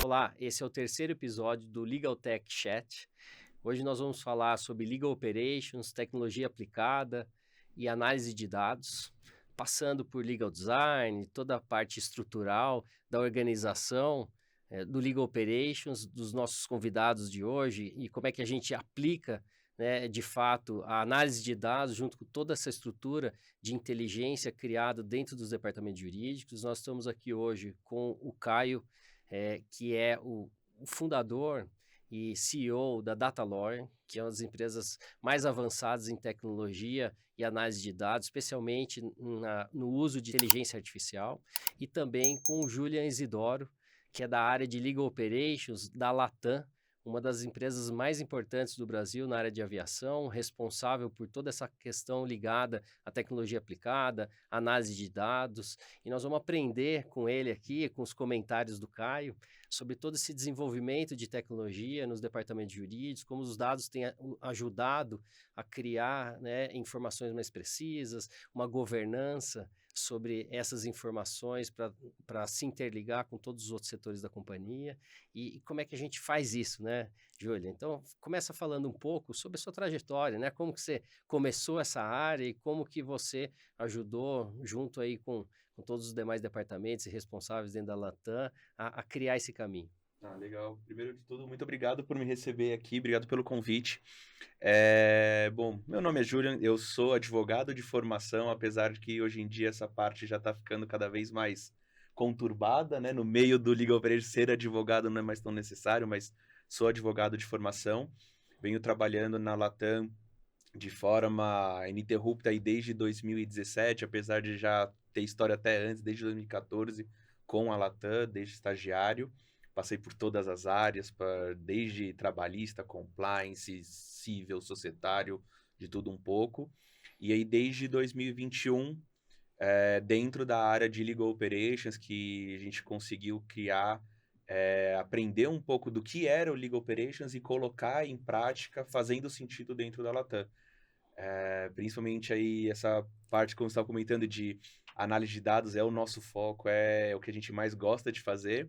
Olá, esse é o terceiro episódio do Legal Tech Chat. Hoje nós vamos falar sobre Legal Operations, tecnologia aplicada e análise de dados, passando por Legal Design, toda a parte estrutural da organização, do Legal Operations, dos nossos convidados de hoje e como é que a gente aplica, né, de fato, a análise de dados junto com toda essa estrutura de inteligência criada dentro dos departamentos jurídicos. Nós estamos aqui hoje com o Caio, que é o fundador e CEO da DataLawyer, que é uma das empresas mais avançadas em tecnologia e análise de dados, especialmente no uso de inteligência artificial, e também com o Julian Isidoro, que é da área de Legal Operations da Latam, uma das empresas mais importantes do Brasil na área de aviação, responsável por toda essa questão ligada à tecnologia aplicada, análise de dados, e nós vamos aprender com ele aqui, com os comentários do Caio, sobre todo esse desenvolvimento de tecnologia nos departamentos jurídicos, como os dados têm ajudado a criar, né, informações mais precisas, uma governança sobre essas informações para se interligar com todos os outros setores da companhia, e como é que a gente faz isso, né, Júlia? Então, começa falando um pouco sobre a sua trajetória, né, como que você começou essa área e como que você ajudou, junto aí com todos os demais departamentos e responsáveis dentro da Latam, a criar esse caminho. Legal. Primeiro de tudo, muito obrigado por me receber aqui, obrigado pelo convite. Bom, meu nome é Julian, eu sou advogado de formação, apesar de que hoje em dia essa parte já está ficando cada vez mais conturbada, né? No meio do Legal Operations, ser advogado não é mais tão necessário, mas sou advogado de formação. Venho trabalhando na Latam de forma ininterrupta aí desde 2017, apesar de já ter história até antes, desde 2014, com a Latam, desde estagiário. Passei por todas as áreas, desde trabalhista, compliance, civil, societário, de tudo um pouco. E aí, desde 2021, dentro da área de Legal Operations, que a gente conseguiu criar, aprender um pouco do que era o Legal Operations e colocar em prática, fazendo sentido dentro da Latam. Principalmente aí essa parte que eu estava comentando de análise de dados é o nosso foco, é o que a gente mais gosta de fazer.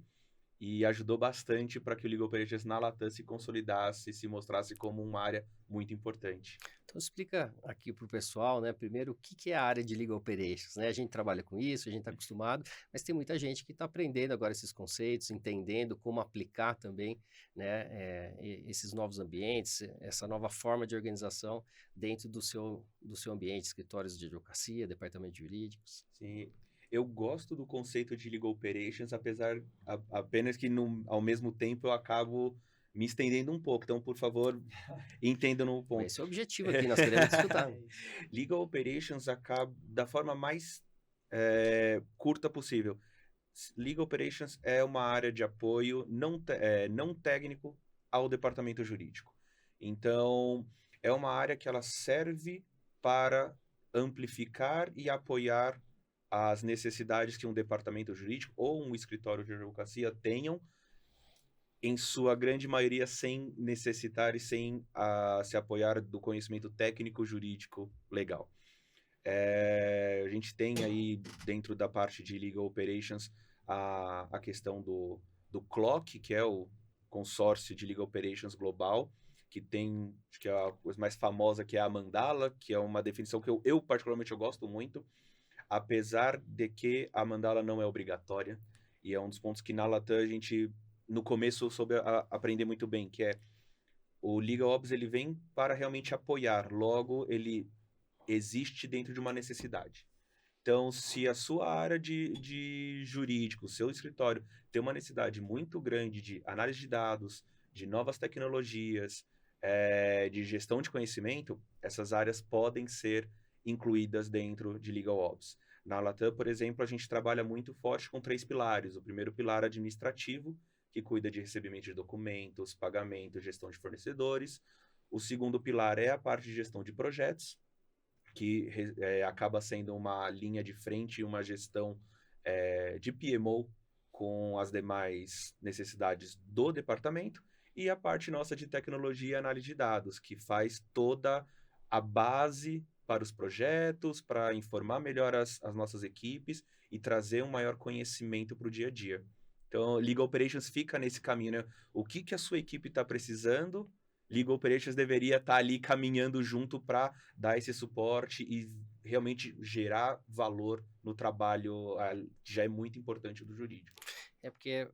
E ajudou bastante para que o Legal Operations na Latam se consolidasse, se mostrasse como uma área muito importante. Então, explica aqui para o pessoal, né, primeiro, o que é a área de Legal Operations, né? A gente trabalha com isso, a gente está acostumado, mas tem muita gente que está aprendendo agora esses conceitos, entendendo como aplicar também, né, esses novos ambientes, essa nova forma de organização dentro do seu ambiente, escritórios de advocacia, departamentos jurídicos. Sim, eu gosto do conceito de Legal Operations, apenas que ao mesmo tempo eu acabo me estendendo um pouco. Então, por favor, entendam no ponto. Esse é o objetivo aqui, nós queremos escutar. Legal Operations acaba da forma mais curta possível. Legal Operations é uma área de apoio não técnico ao departamento jurídico. Então, é uma área que ela serve para amplificar e apoiar as necessidades que um departamento jurídico ou um escritório de advocacia tenham, em sua grande maioria sem necessitar e sem se apoiar do conhecimento técnico jurídico legal. A gente tem aí, dentro da parte de Legal Operations, a questão do CLOC, que é o consórcio de Legal Operations global, que tem, acho que é a coisa mais famosa, que é a Mandala, que é uma definição que eu particularmente eu gosto muito, apesar de que a Mandala não é obrigatória, e é um dos pontos que na Latam a gente, no começo, soube aprender muito bem, que é o Legal Ops, ele vem para realmente apoiar, logo ele existe dentro de uma necessidade. Então, se a sua área de jurídico, o seu escritório, tem uma necessidade muito grande de análise de dados, de novas tecnologias, de gestão de conhecimento, essas áreas podem ser incluídas dentro de Legal Ops. Na Latam, por exemplo, a gente trabalha muito forte com 3 pilares. O primeiro pilar administrativo, que cuida de recebimento de documentos, pagamento, gestão de fornecedores. O segundo pilar é a parte de gestão de projetos, que acaba sendo uma linha de frente e uma gestão de PMO com as demais necessidades do departamento, e a parte nossa de tecnologia e análise de dados, que faz toda a base para os projetos, para informar melhor as nossas equipes e trazer um maior conhecimento para o dia a dia. Então, Legal Operations fica nesse caminho, né? O que a sua equipe está precisando, Legal Operations deveria estar ali caminhando junto para dar esse suporte e realmente gerar valor no trabalho, que já é muito importante do jurídico. É porque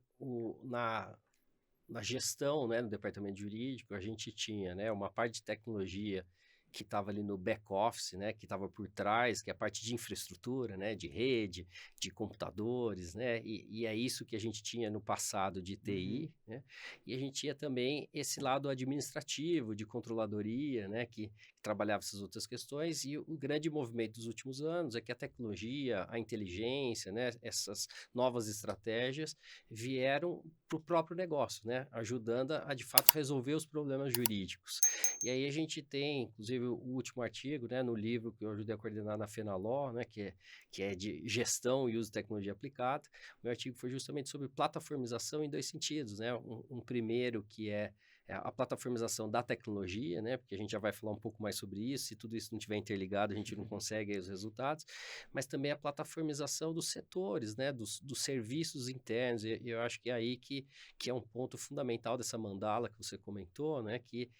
na gestão, né, no departamento jurídico, a gente tinha, né, uma parte de tecnologia que estava ali no back office, né, que estava por trás, que é a parte de infraestrutura, né, de rede, de computadores, né, e é isso que a gente tinha no passado de TI, né, e a gente tinha também esse lado administrativo, de controladoria, né, que trabalhava essas outras questões, e o grande movimento dos últimos anos é que a tecnologia, a inteligência, né, essas novas estratégias vieram para o próprio negócio, né, ajudando a de fato resolver os problemas jurídicos. E aí a gente tem, inclusive, o último artigo, né, no livro que eu ajudei a coordenar na FenaLaw, né, que é de gestão e uso de tecnologia aplicada. O meu artigo foi justamente sobre plataformização em dois sentidos, né, um primeiro que é a plataformização da tecnologia, né, porque a gente já vai falar um pouco mais sobre isso, se tudo isso não estiver interligado, a gente não consegue aí os resultados, mas também a plataformização dos setores, né, dos serviços internos, e eu acho que é aí que é um ponto fundamental dessa mandala que você comentou, né, que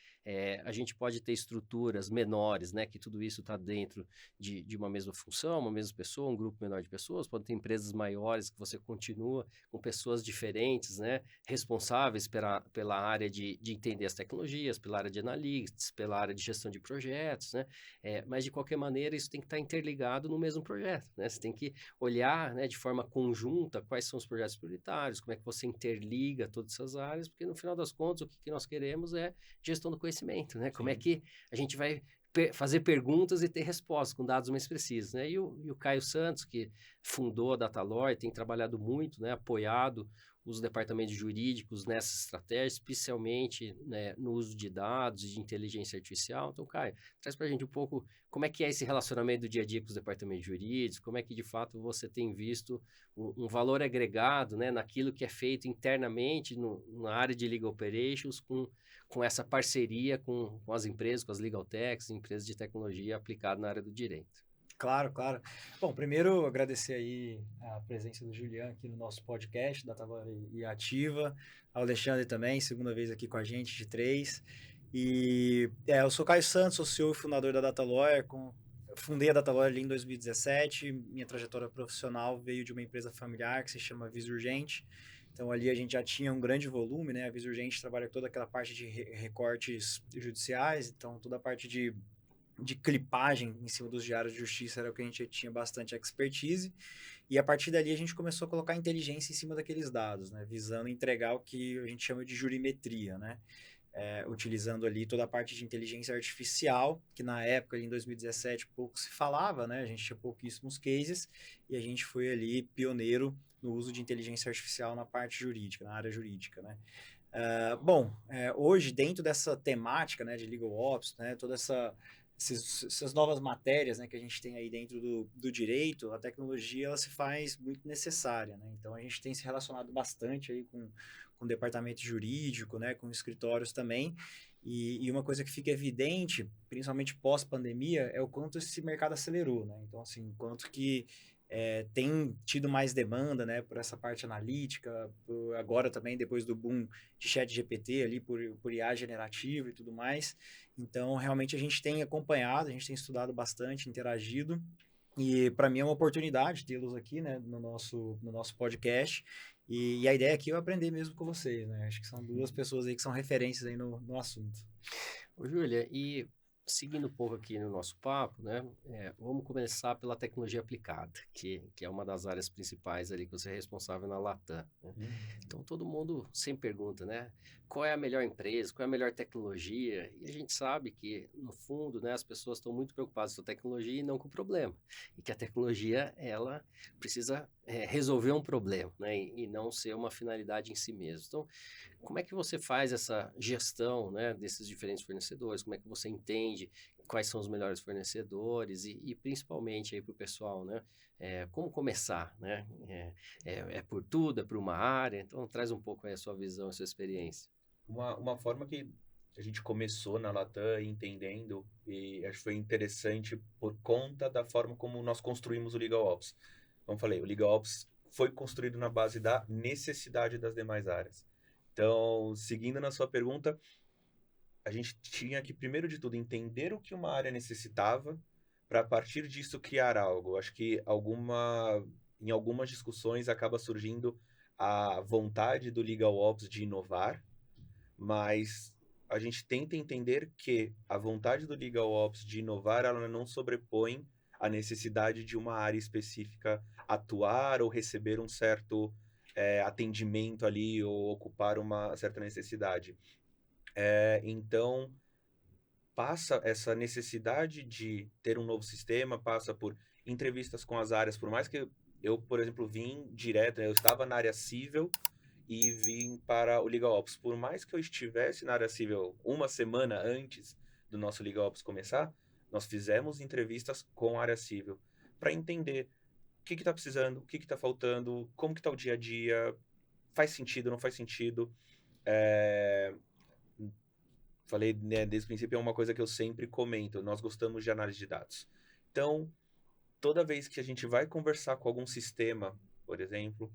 a gente pode ter estruturas menores, né, que tudo isso está dentro de uma mesma função, uma mesma pessoa, um grupo menor de pessoas, pode ter empresas maiores que você continua com pessoas diferentes, né, responsáveis pela área de entender as tecnologias, pela área de analytics, pela área de gestão de projetos, né, mas de qualquer maneira isso tem que estar interligado no mesmo projeto, né, você tem que olhar, né, de forma conjunta quais são os projetos prioritários, como é que você interliga todas essas áreas, porque no final das contas o que nós queremos é gestão do conhecimento, né? Como é que a gente vai fazer perguntas e ter respostas com dados mais precisos, né? E o Caio Santos, que fundou a Datalore, tem trabalhado muito, né? Apoiado os departamentos jurídicos nessa estratégia, especialmente, né, no uso de dados e de inteligência artificial. Então, Caio, traz para a gente um pouco como é que é esse relacionamento do dia a dia com os departamentos jurídicos, como é que, de fato, você tem visto um valor agregado, né, naquilo que é feito internamente na área de Legal Operations com essa parceria com as empresas, com as Legal Techs, empresas de tecnologia aplicada na área do direito. Claro, claro. Bom, primeiro agradecer aí a presença do Julian aqui no nosso podcast, da Datalore e Ativa, ao Alexandre também, segunda vez aqui com a gente, de 3. E eu sou Caio Santos, sou CEO e fundador da Datalore, fundei a Datalore ali em 2017, minha trajetória profissional veio de uma empresa familiar que se chama Visurgente. Então ali a gente já tinha um grande volume, né? A Visurgente trabalha toda aquela parte de recortes judiciais, então toda a parte de clipagem em cima dos diários de justiça era o que a gente tinha bastante expertise, e a partir dali a gente começou a colocar inteligência em cima daqueles dados, né, visando entregar o que a gente chama de jurimetria, né, utilizando ali toda a parte de inteligência artificial, que na época, ali em 2017, pouco se falava, né, a gente tinha pouquíssimos cases, e a gente foi ali pioneiro no uso de inteligência artificial na parte jurídica, na área jurídica, né. Hoje, dentro dessa temática, né, de Legal Ops, né, toda essas novas matérias, né, que a gente tem aí dentro do direito, a tecnologia ela se faz muito necessária, né? Então a gente tem se relacionado bastante aí com o departamento jurídico, né, com escritórios também, e uma coisa que fica evidente, principalmente pós-pandemia, é o quanto esse mercado acelerou, né? Então, assim, quanto que tem tido mais demanda, né, por essa parte analítica, agora também depois do boom de ChatGPT ali, por IA generativa e tudo mais. Então, realmente a gente tem acompanhado, a gente tem estudado bastante, interagido, e para mim é uma oportunidade tê-los aqui, né, no nosso podcast, e a ideia aqui é eu aprender mesmo com vocês, né, acho que são duas pessoas aí que são referências aí no assunto. Ô, Júlia, e seguindo um pouco aqui no nosso papo, né, vamos começar pela tecnologia aplicada, que é uma das áreas principais ali que você é responsável na Latam, né? Então, todo mundo sempre pergunta, né, qual é a melhor empresa, qual é a melhor tecnologia, e a gente sabe que, no fundo, né, as pessoas estão muito preocupadas com a tecnologia e não com o problema, e que a tecnologia, ela precisa resolver um problema, né, e não ser uma finalidade em si mesmo. Então, como é que você faz essa gestão, né, desses diferentes fornecedores? Como é que você entende quais são os melhores fornecedores e principalmente aí para o pessoal, né? Como começar, né? É por tudo, é por uma área? Então, traz um pouco aí a sua visão, a sua experiência. Uma forma que a gente começou na Latam entendendo, e acho que foi interessante por conta da forma como nós construímos o Legal Ops. Como eu falei, o Legal Ops foi construído na base da necessidade das demais áreas. Então, seguindo na sua pergunta, a gente tinha que, primeiro de tudo, entender o que uma área necessitava, para a partir disso criar algo. Acho que em algumas discussões acaba surgindo a vontade do Legal Ops de inovar, mas a gente tenta entender que a vontade do Legal Ops de inovar, ela não sobrepõe a necessidade de uma área específica atuar ou receber um certo atendimento ali ou ocupar uma certa necessidade. Então, passa essa necessidade de ter um novo sistema, passa por entrevistas com as áreas, por mais que eu, por exemplo, vim direto, eu estava na área civil e vim para o Legal Ops. Por mais que eu estivesse na área civil uma semana antes do nosso Legal Ops começar, nós fizemos entrevistas com a área civil para entender o que está precisando, o que está faltando, como que está o dia a dia, faz sentido, não faz sentido. Falei, né, desde o princípio, é uma coisa que eu sempre comento, nós gostamos de análise de dados. Então, toda vez que a gente vai conversar com algum sistema, por exemplo,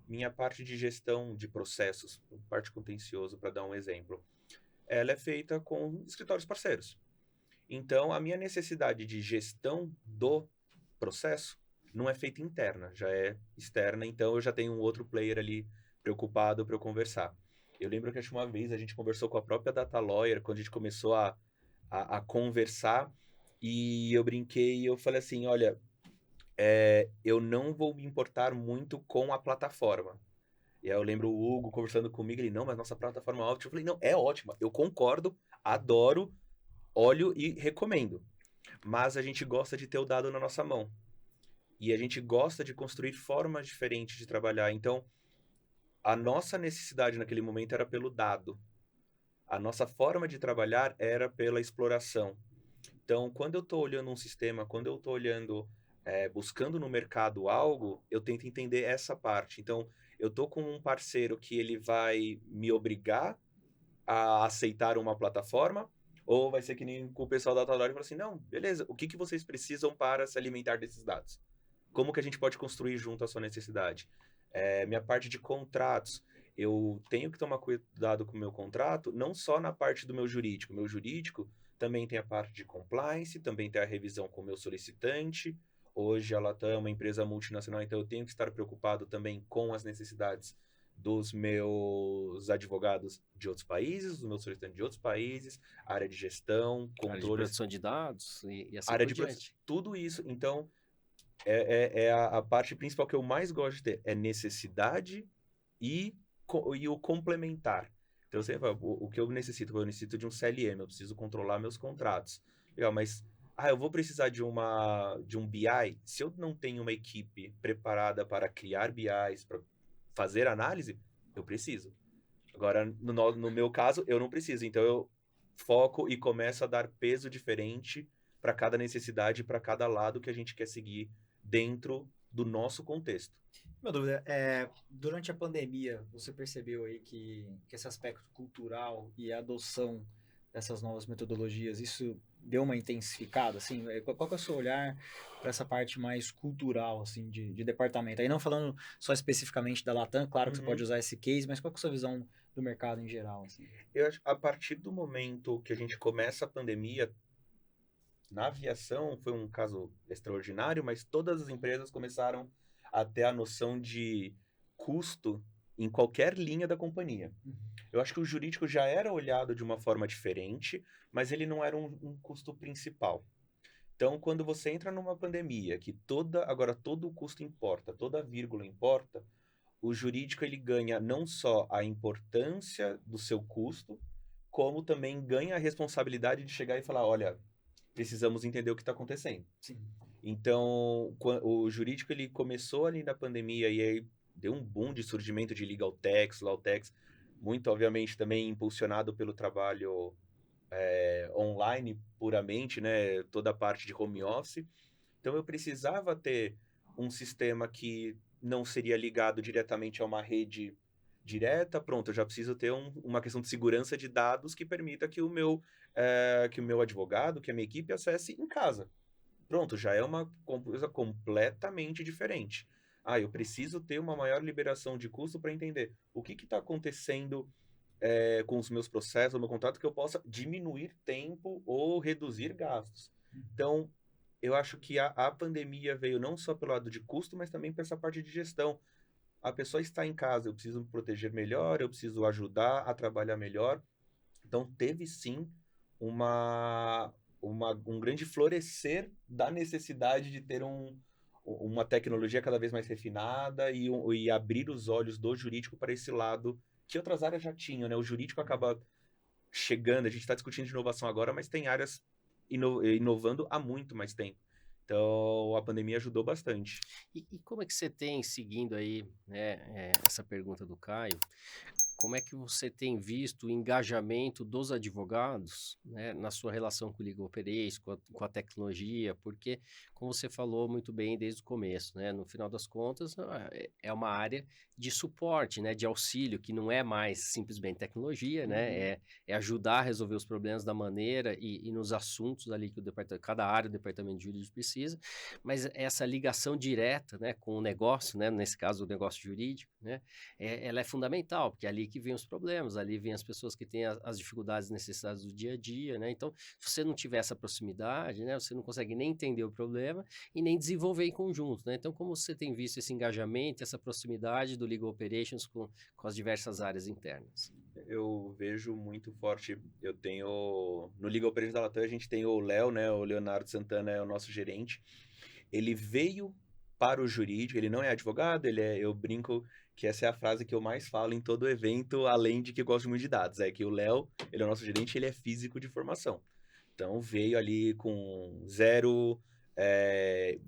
minha parte de gestão de processos, parte contencioso, para dar um exemplo, ela é feita com escritórios parceiros. Então, a minha necessidade de gestão do processo não é feita interna, já é externa, então eu já tenho um outro player ali preocupado para eu conversar. Eu lembro que uma vez a gente conversou com a própria Data Lawyer, quando a gente começou a conversar, e eu brinquei e eu falei assim, olha, eu não vou me importar muito com a plataforma. E aí eu lembro o Hugo conversando comigo, ele, não, mas nossa plataforma é ótima. Eu falei, não, é ótima, eu concordo, adoro, olho e recomendo. Mas a gente gosta de ter o dado na nossa mão. E a gente gosta de construir formas diferentes de trabalhar. Então, a nossa necessidade naquele momento era pelo dado. A nossa forma de trabalhar era pela exploração. Então, quando eu estou olhando um sistema, quando eu estou olhando, buscando no mercado algo, eu tento entender essa parte. Então, eu estou com um parceiro que ele vai me obrigar a aceitar uma plataforma, ou vai ser que nem com o pessoal da Atalaria e falar assim, não, beleza, o que vocês precisam para se alimentar desses dados? Como que a gente pode construir junto à sua necessidade? Minha parte de contratos, eu tenho que tomar cuidado com o meu contrato, não só na parte do meu jurídico. Meu jurídico também tem a parte de compliance, também tem a revisão com o meu solicitante. Hoje a Latam é uma empresa multinacional, então eu tenho que estar preocupado também com as necessidades dos meus advogados de outros países, dos meus solicitantes de outros países, área de gestão, Área de controle, produção de dados e assim área por de diante. tudo isso. Então, a parte principal que eu mais gosto de ter é necessidade e o complementar. Então, você fala, o que eu necessito? Eu necessito de um CLM, eu preciso controlar meus contratos. Legal, mas eu vou precisar de um BI. Se eu não tenho uma equipe preparada para criar BIs, para fazer análise, eu preciso. Agora, no meu caso, eu não preciso. Então, eu foco e começo a dar peso diferente para cada necessidade, para cada lado que a gente quer seguir dentro do nosso contexto. Uma dúvida, durante a pandemia, você percebeu aí que esse aspecto cultural e a adoção dessas novas metodologias, isso deu uma intensificada, assim? Qual que é o seu olhar para essa parte mais cultural, assim, de departamento? Aí não falando só especificamente da Latam, claro que você pode usar esse case, mas qual que é a sua visão do mercado em geral, assim? Eu acho que a partir do momento que a gente começa a pandemia, na aviação foi um caso extraordinário, mas todas as empresas começaram a ter a noção de custo em qualquer linha da companhia. Eu acho que o jurídico já era olhado de uma forma diferente, mas ele não era um custo principal. Então, quando você entra numa pandemia, que agora todo o custo importa, toda vírgula importa, o jurídico ele ganha não só a importância do seu custo, como também ganha a responsabilidade de chegar e falar, olha, precisamos entender o que está acontecendo. Sim. Então, o jurídico ele começou ali na pandemia e aí deu um boom de surgimento de legal techs, law techs, muito obviamente também impulsionado pelo trabalho online puramente, né? Toda a parte de home office. Então, eu precisava ter um sistema que não seria ligado diretamente a uma rede direta. Pronto, eu já preciso ter uma questão de segurança de dados que permita que o meu advogado, que a minha equipe acesse em casa. Pronto, já é uma coisa completamente diferente. Eu preciso ter uma maior liberação de custo para entender o que está acontecendo com os meus processos, o meu contrato, que eu possa diminuir tempo ou reduzir gastos. Então, eu acho que a pandemia veio não só pelo lado de custo, mas também para essa parte de gestão. A pessoa está em casa, eu preciso me proteger melhor, eu preciso ajudar a trabalhar melhor. Então, teve sim um grande florescer da necessidade de ter uma tecnologia cada vez mais refinada e abrir os olhos do jurídico para esse lado que outras áreas já tinham, né? O jurídico acaba chegando, a gente está discutindo de inovação agora, mas tem áreas inovando há muito mais tempo. Então, a pandemia ajudou bastante. E como é que você tem, seguindo aí, né, essa pergunta do Caio, como é que você tem visto o engajamento dos advogados, né, na sua relação com o Legal Operations, com a tecnologia? Porque, como você falou muito bem desde o começo, né, no final das contas, é uma área de suporte, né, de auxílio, que não é mais simplesmente tecnologia, né, é ajudar a resolver os problemas da maneira e nos assuntos ali que cada área do departamento jurídico precisa, mas essa ligação direta, né, com o negócio, né, nesse caso o negócio jurídico, né, ela é fundamental, porque é ali que vem os problemas, ali vem as pessoas que têm as dificuldades e necessidades do dia a dia, né? Então, se você não tiver essa proximidade, né, você não consegue nem entender o problema e nem desenvolver em conjunto, né? Então, como você tem visto esse engajamento, essa proximidade do Legal Operations com as diversas áreas internas? Eu vejo muito forte, no Legal Operations da Latam, a gente tem o Léo, né, o Leonardo Santana é o nosso gerente. Ele veio para o jurídico, ele não é advogado, eu brinco que essa é a frase que eu mais falo em todo evento, além de que eu gosto muito de dados, é que o Léo, ele é o nosso gerente, ele é físico de formação. Então, veio ali com zero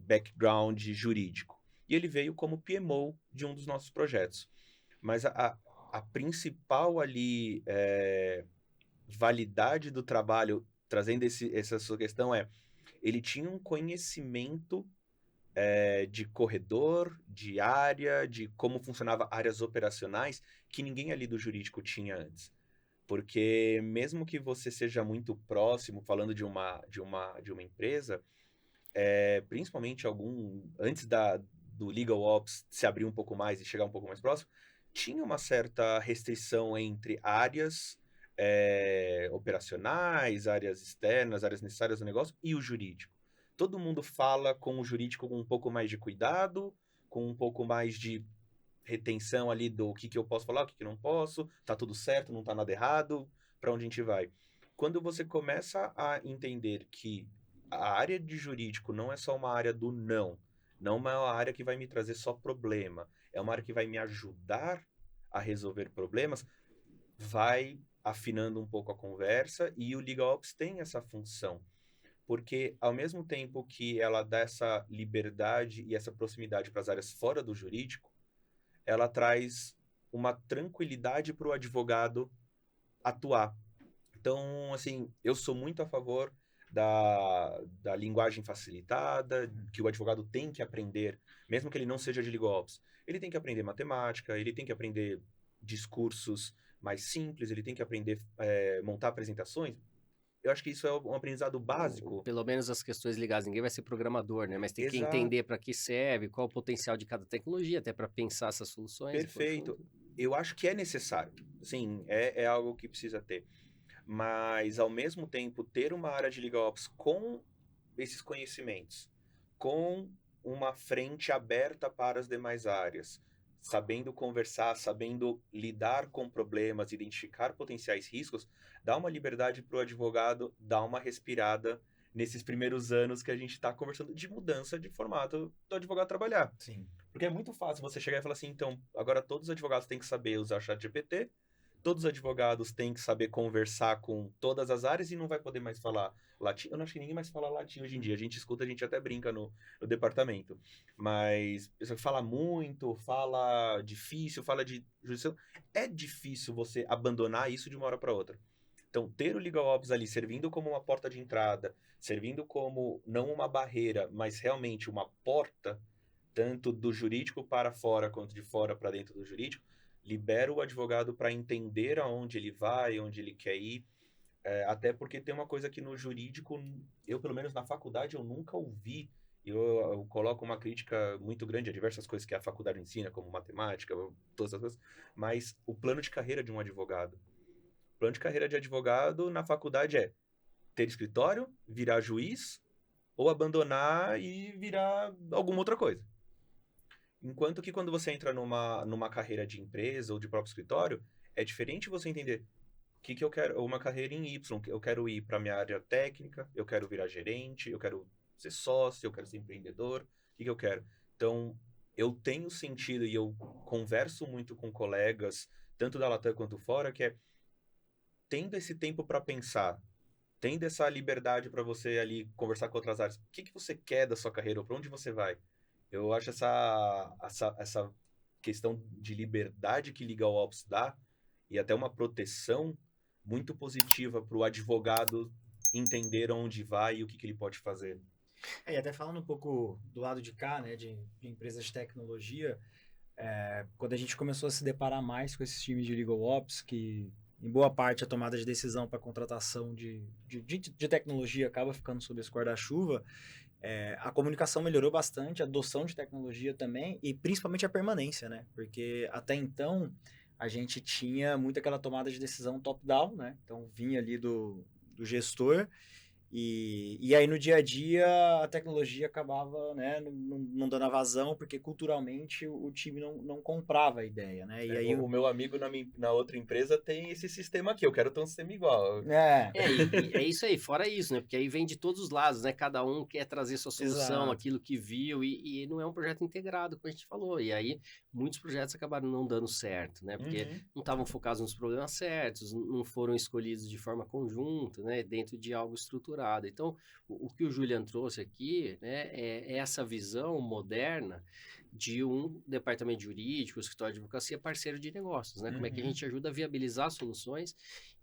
background jurídico. E ele veio como PMO de um dos nossos projetos. Mas a principal ali validade do trabalho, trazendo essa sua questão, ele tinha um conhecimento de corredor, de área, de como funcionava áreas operacionais, que ninguém ali do jurídico tinha antes. Porque mesmo que você seja muito próximo, falando de uma empresa, principalmente antes do Legal Ops se abrir um pouco mais e chegar um pouco mais próximo, tinha uma certa restrição entre áreas operacionais, áreas externas, áreas necessárias do negócio e o jurídico. Todo mundo fala com o jurídico com um pouco mais de cuidado, com um pouco mais de retenção ali do que eu posso falar, o que não posso, tá tudo certo, não tá nada errado, para onde a gente vai. Quando você começa a entender que a área de jurídico não é só uma área do não é uma área que vai me trazer só problema, é uma área que vai me ajudar a resolver problemas, vai afinando um pouco a conversa e o LegalOps tem essa função. Porque, ao mesmo tempo que ela dá essa liberdade e essa proximidade para as áreas fora do jurídico, ela traz uma tranquilidade para o advogado atuar. Então, assim, eu sou muito a favor da linguagem facilitada, que o advogado tem que aprender, mesmo que ele não seja de legal ops. Ele tem que aprender matemática, ele tem que aprender discursos mais simples, ele tem que aprender montar apresentações. Eu acho que isso é um aprendizado básico. Pelo menos as questões ligadas, ninguém vai ser programador, né? Mas tem que Exato. entender para que serve, qual o potencial de cada tecnologia, até para pensar essas soluções. Perfeito. Eu acho que é necessário. Sim, é algo que precisa ter. Mas, ao mesmo tempo, ter uma área de legal ops com esses conhecimentos, com uma frente aberta para as demais áreas, sabendo conversar, sabendo lidar com problemas, identificar potenciais riscos, dá uma liberdade para o advogado dar uma respirada nesses primeiros anos que a gente está conversando de mudança de formato do advogado trabalhar. Sim. Porque é muito fácil você chegar e falar assim, então, agora todos os advogados têm que saber usar ChatGPT, todos os advogados têm que saber conversar com todas as áreas e não vai poder mais falar latim. Eu não acho que ninguém mais fala latim hoje em dia. A gente escuta, a gente até brinca no departamento. Mas pessoa que fala muito, fala difícil, fala de jurisdição. É difícil você abandonar isso de uma hora para outra. Então, ter o Legal Ops ali servindo como uma porta de entrada, servindo como não uma barreira, mas realmente uma porta, tanto do jurídico para fora quanto de fora para dentro do jurídico, libera o advogado para entender aonde ele vai, onde ele quer ir, até porque tem uma coisa que no jurídico, eu pelo menos na faculdade, eu nunca ouvi E eu coloco uma crítica muito grande a diversas coisas que a faculdade ensina, como matemática, todas essas coisas, mas o plano de carreira de um advogado. O plano de carreira de advogado na faculdade é ter escritório, virar juiz, ou abandonar e virar alguma outra coisa. Enquanto que quando você entra numa carreira de empresa ou de próprio escritório, é diferente você entender o que eu quero, uma carreira em Y, eu quero ir para minha área técnica, eu quero virar gerente, eu quero ser sócio, eu quero ser empreendedor, o que eu quero? Então, eu tenho sentido e eu converso muito com colegas, tanto da Latam quanto fora, que é tendo esse tempo para pensar, tendo essa liberdade para você ali conversar com outras áreas, o que você quer da sua carreira ou para onde você vai? Eu acho essa questão de liberdade que Legal Ops dá e até uma proteção muito positiva para o advogado entender onde vai e o que ele pode fazer. E até falando um pouco do lado de cá, né, de empresas de tecnologia, quando a gente começou a se deparar mais com esses times de Legal Ops, que em boa parte a tomada de decisão para contratação de tecnologia acaba ficando sob esse guarda-chuva, a comunicação melhorou bastante, a adoção de tecnologia também, e principalmente a permanência, né? Porque até então a gente tinha muito aquela tomada de decisão top-down, né? Então vinha ali do gestor, e aí no dia a dia a tecnologia acabava, né, não dando a vazão, porque culturalmente o time não comprava a ideia, né? E aí O meu amigo na outra empresa tem esse sistema aqui, eu quero ter um sistema igual. É isso aí, fora isso, né? Porque aí vem de todos os lados, né? Cada um quer trazer sua solução, Exato. aquilo que viu, e não é um projeto integrado, como a gente falou. E aí, muitos projetos acabaram não dando certo, né? Porque não estavam focados nos problemas certos, não foram escolhidos de forma conjunta, né? Dentro de algo estruturado. Então, o que o Julian trouxe aqui, né? É essa visão moderna de um departamento jurídico, escritório de advocacia, parceiro de negócios, né? Como é que a gente ajuda a viabilizar soluções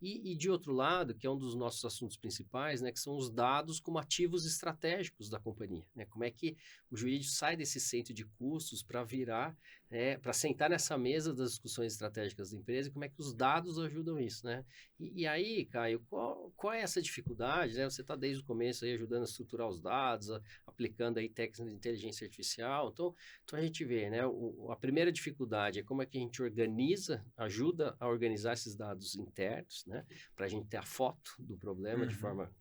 e de outro lado, que é um dos nossos assuntos principais, né, que são os dados como ativos estratégicos da companhia, né? Como é que o jurídico sai desse centro de custos para virar, para sentar nessa mesa das discussões estratégicas da empresa e como é que os dados ajudam isso, né? E aí, Caio, qual é essa dificuldade, né? Você está desde o começo aí ajudando a estruturar os dados, aplicando aí técnicas de inteligência artificial, então a gente vê, né, a primeira dificuldade é como é que a gente ajuda a organizar esses dados internos, né, para a gente ter a foto do problema de forma...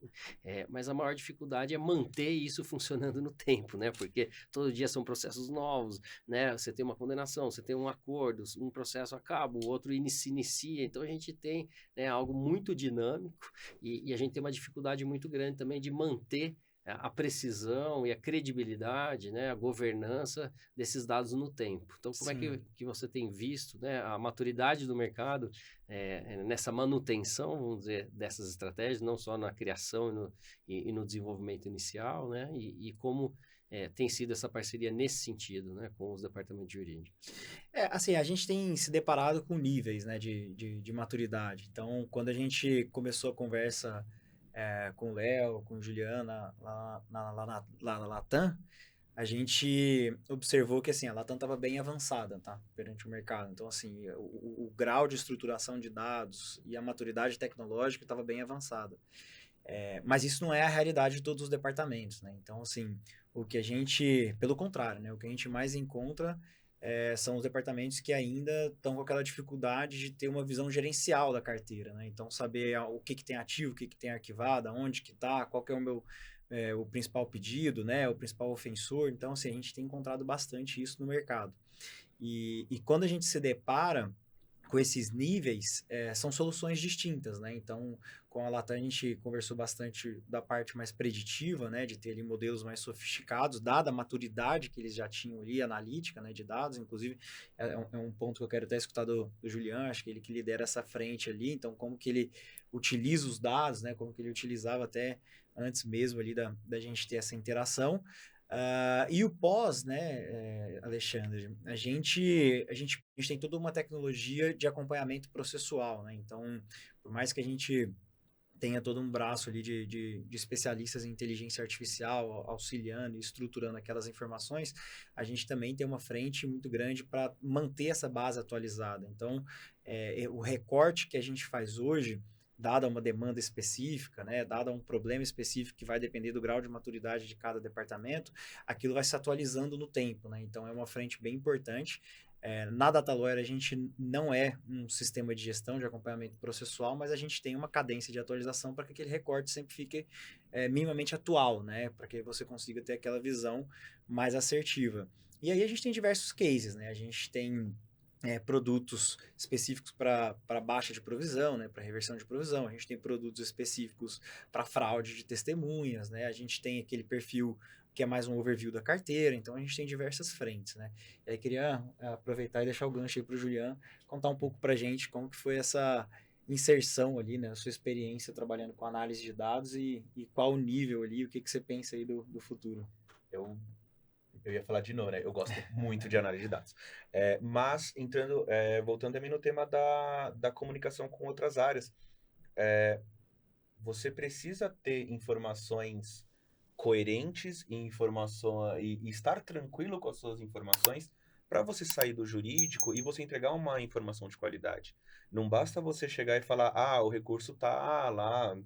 mas a maior dificuldade é manter isso funcionando no tempo, né, porque todo dia são processos novos, né, você tem uma condenação, você tem um acordo, um processo acaba, o outro inicia, então a gente tem, né, algo muito dinâmico e a gente tem uma dificuldade muito grande também de manter a precisão e a credibilidade, né, a governança desses dados no tempo. Então, como Sim. é que você tem visto, né, a maturidade do mercado nessa manutenção, vamos dizer, dessas estratégias, não só na criação e no desenvolvimento inicial, né, e como tem sido essa parceria nesse sentido, né, com os departamentos jurídicos? Assim, a gente tem se deparado com níveis, né, de maturidade. Então, quando a gente começou a conversa com o Léo, com o Juliana, lá na Latam, a gente observou que, assim, a Latam estava bem avançada, tá? Perante o mercado. Então, assim, o grau de estruturação de dados e a maturidade tecnológica estava bem avançada. Mas isso não é a realidade de todos os departamentos, né? Então, assim, o que a gente... Pelo contrário, né? O que a gente mais encontra são os departamentos que ainda estão com aquela dificuldade de ter uma visão gerencial da carteira, né? Então, saber o que tem ativo, o que tem arquivado, aonde que está, qual que é o meu... o principal pedido, né? O principal ofensor. Então, assim, a gente tem encontrado bastante isso no mercado. E quando a gente se depara com esses níveis, são soluções distintas, né? Então, com a Latam, a gente conversou bastante da parte mais preditiva, né? De ter ali modelos mais sofisticados, dada a maturidade que eles já tinham ali, analítica, né? De dados, inclusive, é um ponto que eu quero até escutar do Julian, acho que ele que lidera essa frente ali, então, como que ele utiliza os dados, né? Como que ele utilizava até antes mesmo ali da gente ter essa interação. E o pós, né, Alexandre, a gente tem toda uma tecnologia de acompanhamento processual, né? Então, por mais que a gente tenha todo um braço ali de especialistas em inteligência artificial auxiliando e estruturando aquelas informações, a gente também tem uma frente muito grande para manter essa base atualizada. Então, o recorte que a gente faz hoje dada uma demanda específica, né, dada um problema específico que vai depender do grau de maturidade de cada departamento, aquilo vai se atualizando no tempo, né? Então é uma frente bem importante. Na DataLawyer a gente não é um sistema de gestão de acompanhamento processual, mas a gente tem uma cadência de atualização para que aquele recorte sempre fique minimamente atual, né? Para que você consiga ter aquela visão mais assertiva. E aí a gente tem diversos cases, né? A gente tem produtos específicos para baixa de provisão, né? Para reversão de provisão. A gente tem produtos específicos para fraude de testemunhas, né? A gente tem aquele perfil que é mais um overview da carteira, então a gente tem diversas frentes, né? E aí queria aproveitar e deixar o gancho aí para o Julian contar um pouco para a gente como que foi essa inserção ali, né? A sua experiência trabalhando com análise de dados e qual o nível ali, o que você pensa aí do futuro. Eu ia falar de novo, né? Eu gosto muito de análise de dados. Mas, voltando também no tema da comunicação com outras áreas, você precisa ter informações coerentes e estar tranquilo com as suas informações para você sair do jurídico e você entregar uma informação de qualidade. Não basta você chegar e falar, o recurso tá lá,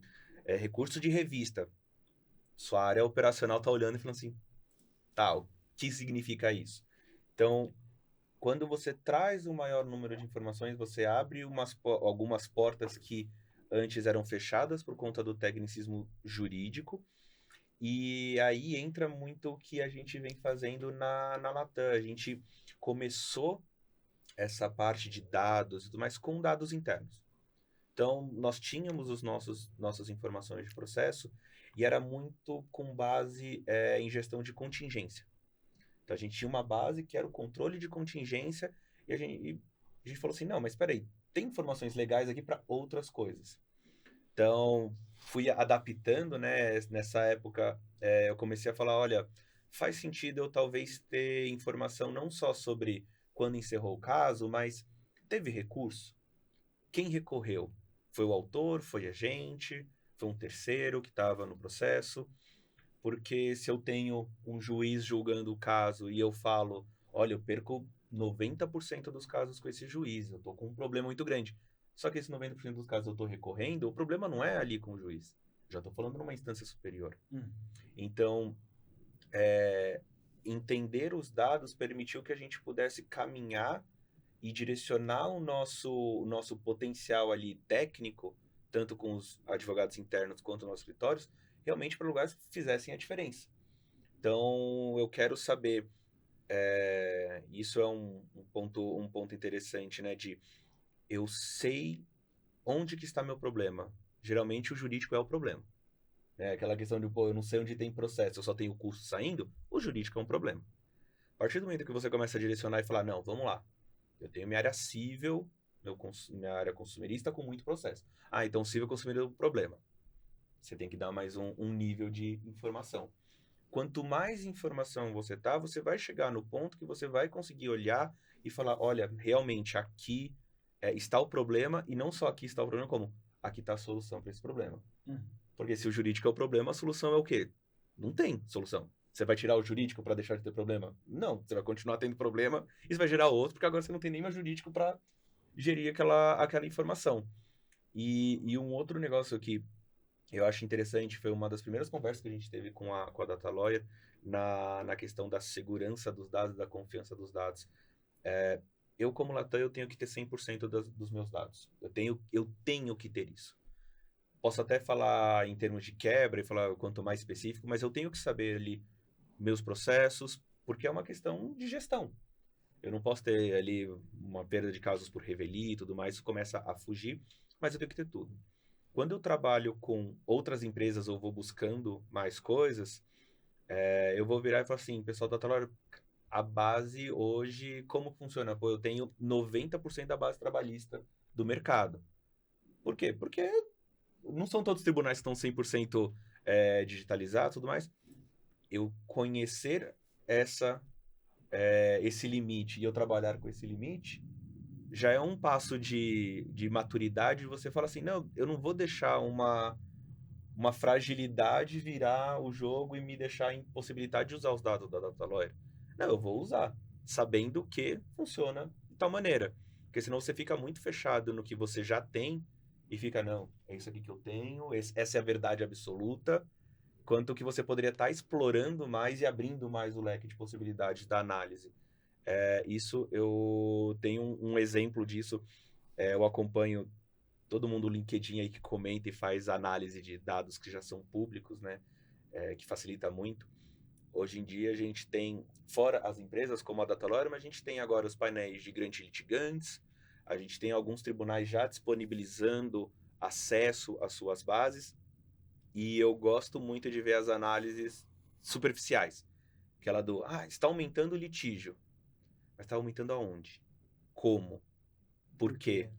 recurso de revista. Sua área operacional tá olhando e falando assim, o que significa isso? Então, quando você traz um maior número de informações, você abre algumas portas que antes eram fechadas por conta do tecnicismo jurídico. E aí entra muito o que a gente vem fazendo na Latam. A gente começou essa parte de dados e tudo mais com dados internos. Então, nós tínhamos nossas informações de processo e era muito com base em gestão de contingência. Então, a gente tinha uma base que era o controle de contingência e a gente falou assim, não, mas espera aí, tem informações legais aqui para outras coisas. Então, fui adaptando, né? Nessa época, eu comecei a falar, olha, faz sentido eu talvez ter informação não só sobre quando encerrou o caso, mas teve recurso? Quem recorreu? Foi o autor? Foi a gente? Foi um terceiro que estava no processo? Porque se eu tenho um juiz julgando o caso e eu falo, olha, eu perco 90% dos casos com esse juiz, eu estou com um problema muito grande. Só que esse 90% dos casos eu estou recorrendo, o problema não é ali com o juiz. Já estou falando numa instância superior. Então, entender os dados permitiu que a gente pudesse caminhar e direcionar o nosso potencial ali técnico, tanto com os advogados internos quanto nos escritórios, realmente para lugares que fizessem a diferença. Então, eu quero saber, isso é um ponto interessante, né, eu sei onde que está meu problema. Geralmente o jurídico é o problema. Aquela questão de, eu não sei onde tem processo, eu só tenho custo saindo, o jurídico é um problema. A partir do momento que você começa a direcionar e falar, não, vamos lá, eu tenho minha área civil, minha área consumerista com muito processo. Então civil consumidor é um problema. Você tem que dar mais um nível de informação. Quanto mais informação você vai chegar no ponto que você vai conseguir olhar e falar, olha, realmente aqui está o problema, e não só aqui está o problema, como aqui está a solução para esse problema. Porque se o jurídico é o problema, a solução é o quê? Não tem solução. Você vai tirar o jurídico para deixar de ter problema? Não, você vai continuar tendo problema e você vai gerar outro, porque agora você não tem nem mais jurídico para gerir aquela informação. E um outro negócio que eu acho interessante, foi uma das primeiras conversas que a gente teve com a DataLawyer na questão da segurança dos dados, da confiança dos dados. Eu, como Latam, eu tenho que ter 100% dos meus dados. Eu tenho que ter isso. Posso até falar em termos de quebra e falar quanto mais específico, mas eu tenho que saber ali meus processos, porque é uma questão de gestão. Eu não posso ter ali uma perda de casos por revelia e tudo mais, isso começa a fugir, mas eu tenho que ter tudo. Quando eu trabalho com outras empresas ou vou buscando mais coisas, eu vou virar e falar assim, pessoal da DataLawyer, a base hoje, como funciona? Eu tenho 90% da base trabalhista do mercado. Por quê? Porque não são todos os tribunais que estão 100% digitalizados e tudo mais. Eu conhecer esse limite e eu trabalhar com esse limite, já é um passo de maturidade. Você fala assim, não, eu não vou deixar uma fragilidade virar o jogo e me deixar a impossibilidade de usar os dados da DataLawyer. Não, eu vou usar, sabendo que funciona de tal maneira. Porque senão você fica muito fechado no que você já tem e fica, não, é isso aqui que eu tenho, essa é a verdade absoluta, quanto que você poderia estar explorando mais e abrindo mais o leque de possibilidades da análise. Isso, eu tenho um exemplo disso, eu acompanho todo mundo no LinkedIn aí que comenta e faz análise de dados que já são públicos, né? Que facilita muito. Hoje em dia a gente tem, fora as empresas como a Datalore, mas a gente tem agora os painéis de grandes litigantes, a gente tem alguns tribunais já disponibilizando acesso às suas bases, e eu gosto muito de ver as análises superficiais. Aquela do, está aumentando o litígio. Mas está aumentando aonde? Como? Por quê?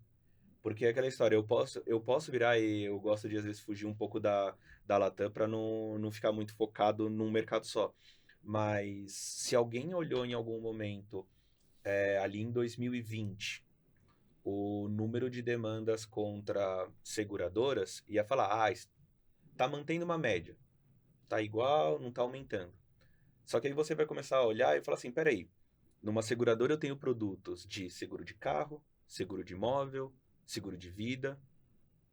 Porque é aquela história, eu posso virar e eu gosto de às vezes fugir um pouco da Latam para não ficar muito focado num mercado só. Mas se alguém olhou em algum momento, ali em 2020, o número de demandas contra seguradoras, ia falar, está mantendo uma média. Está igual, não está aumentando. Só que aí você vai começar a olhar e falar assim, peraí, numa seguradora eu tenho produtos de seguro de carro, seguro de imóvel, seguro de vida.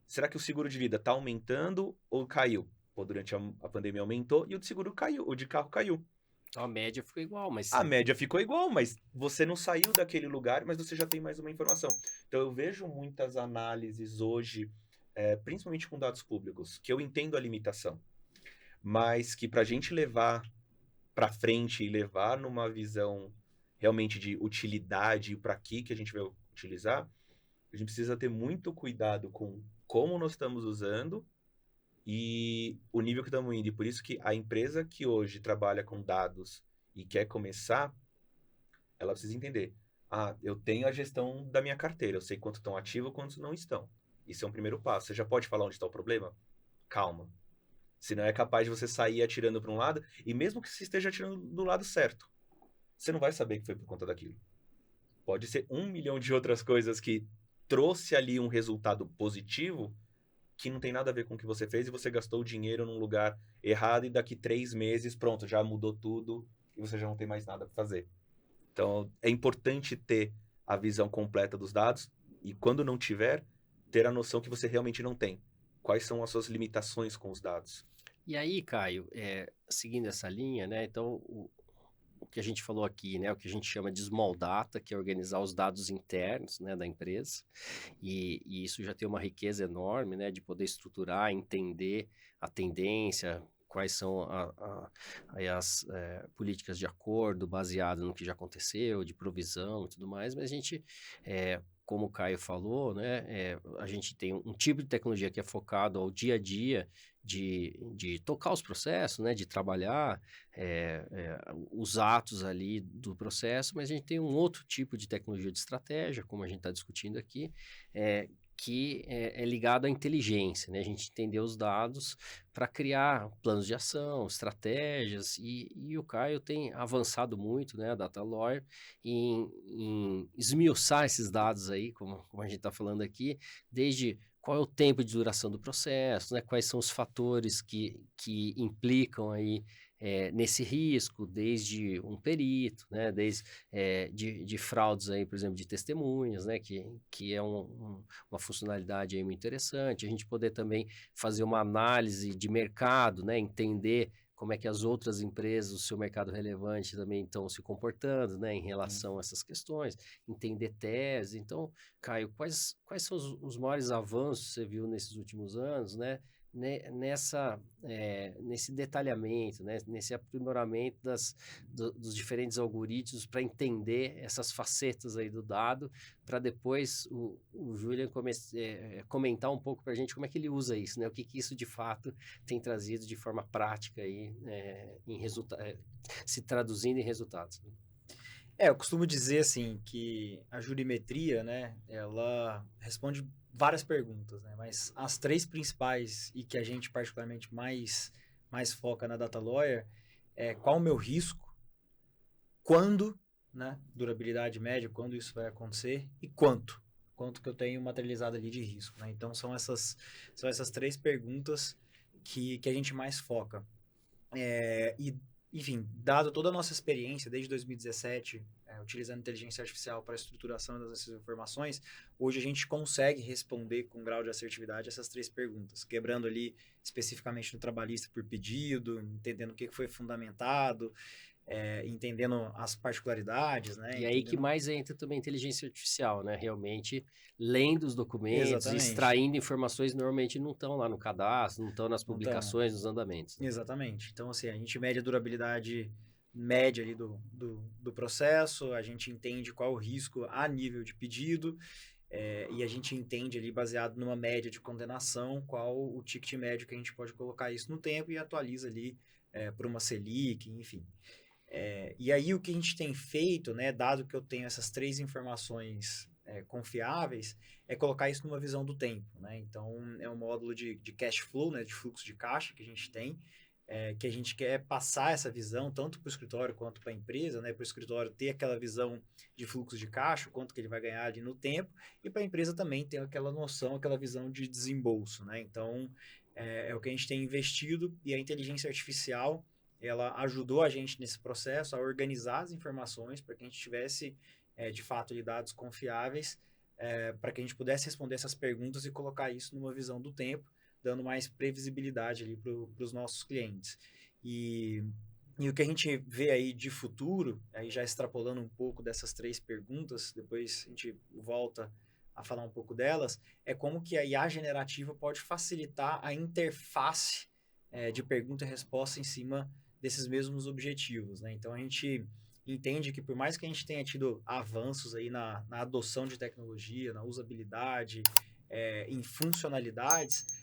Será que o seguro de vida está aumentando ou caiu? Pô, durante a pandemia aumentou e o de seguro caiu, o de carro caiu. Então a média ficou igual, mas... A média ficou igual, mas você não saiu daquele lugar, mas você já tem mais uma informação. Então eu vejo muitas análises hoje, principalmente com dados públicos, que eu entendo a limitação, mas que para a gente levar para frente e levar numa visão realmente de utilidade e para que a gente vai utilizar, a gente precisa ter muito cuidado com como nós estamos usando e o nível que estamos indo. E por isso que a empresa que hoje trabalha com dados e quer começar, ela precisa entender. Eu tenho a gestão da minha carteira, eu sei quanto estão ativos, quantos não estão. Isso é um primeiro passo. Você já pode falar onde está o problema? Calma. Senão é capaz de você sair atirando para um lado, e mesmo que você esteja atirando do lado certo, você não vai saber que foi por conta daquilo. Pode ser 1 milhão de outras coisas que trouxe ali um resultado positivo que não tem nada a ver com o que você fez e você gastou o dinheiro num lugar errado e daqui 3 meses, pronto, já mudou tudo e você já não tem mais nada para fazer. Então, é importante ter a visão completa dos dados e quando não tiver, ter a noção que você realmente não tem. Quais são as suas limitações com os dados? E aí, Caio, seguindo essa linha, né? Então, o que a gente falou aqui, né? O que a gente chama de small data, que é organizar os dados internos, né, da empresa. E isso já tem uma riqueza enorme, né? De poder estruturar, entender a tendência, quais são as políticas de acordo baseado no que já aconteceu, de provisão e tudo mais. Mas a gente... como o Caio falou, né, a gente tem um tipo de tecnologia que é focado ao dia a dia de tocar os processos, né, de trabalhar os atos ali do processo, mas a gente tem um outro tipo de tecnologia de estratégia, como a gente está discutindo aqui, que é ligado à inteligência, né? A gente entender os dados para criar planos de ação, estratégias, e o Caio tem avançado muito, né, a Datalore, em esmiuçar esses dados aí, como a gente está falando aqui, desde qual é o tempo de duração do processo, né, quais são os fatores que implicam aí nesse risco, desde um perito, né, desde de fraudes aí, por exemplo, de testemunhas, né, que é uma funcionalidade aí muito interessante, a gente poder também fazer uma análise de mercado, né, entender como é que as outras empresas, o seu mercado relevante também estão se comportando, né, em relação a essas questões, entender tese. Então, Caio, quais são os maiores avanços que você viu nesses últimos anos, né, nesse detalhamento, né, nesse aprimoramento dos diferentes algoritmos para entender essas facetas aí do dado, para depois o Julian comentar um pouco para a gente como é que ele usa isso, né, o que isso de fato tem trazido de forma prática aí, se traduzindo em resultados. Eu costumo dizer assim que a jurimetria, né, ela responde várias perguntas, né, mas as 3 principais e que a gente particularmente mais foca na Data Lawyer é qual o meu risco, quando, né, durabilidade média, quando isso vai acontecer e quanto que eu tenho materializado ali de risco, né? Então são essas 3 perguntas que a gente mais foca. E enfim, dado toda a nossa experiência desde 2017, utilizando inteligência artificial para a estruturação dessas informações, hoje a gente consegue responder com grau de assertividade essas 3 perguntas, quebrando ali especificamente no trabalhista por pedido, entendendo o que foi fundamentado, entendendo as particularidades, né? E aí que mais entra também a inteligência artificial, né? Realmente lendo os documentos, Exatamente. extraindo informações que normalmente não estão lá no cadastro, não estão nas publicações, nos andamentos. Né? Exatamente. Então, assim, a gente mede a durabilidade média ali do processo, a gente entende qual o risco a nível de pedido, e a gente entende ali, baseado numa média de condenação, qual o ticket médio que a gente pode colocar isso no tempo e atualiza ali por uma Selic, enfim. E aí o que a gente tem feito, né, dado que eu tenho essas 3 informações confiáveis, é colocar isso numa visão do tempo, né? Então, é um módulo de cash flow, né, de fluxo de caixa que a gente tem, que a gente quer passar essa visão tanto para o escritório quanto para a empresa, né? Para o escritório ter aquela visão de fluxo de caixa, quanto que ele vai ganhar ali no tempo, e para a empresa também ter aquela noção, aquela visão de desembolso, né? Então, é o que a gente tem investido, e a inteligência artificial, ela ajudou a gente nesse processo a organizar as informações para que a gente tivesse, de fato, dados confiáveis, para que a gente pudesse responder essas perguntas e colocar isso numa visão do tempo, dando mais previsibilidade ali para os nossos clientes. E o que a gente vê aí de futuro, aí já extrapolando um pouco dessas 3 perguntas, depois a gente volta a falar um pouco delas, é como que a IA generativa pode facilitar a interface de pergunta e resposta em cima desses mesmos objetivos, né? Então, a gente entende que por mais que a gente tenha tido avanços aí na adoção de tecnologia, na usabilidade, em funcionalidades,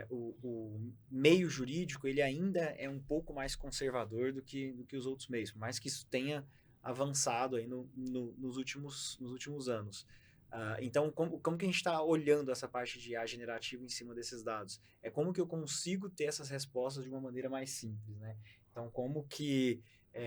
o meio jurídico ele ainda é um pouco mais conservador do que os outros meios, por mais que isso tenha avançado aí nos últimos anos. Então, como que a gente está olhando essa parte de IA generativa em cima desses dados? É como que eu consigo ter essas respostas de uma maneira mais simples, né? Então, como que...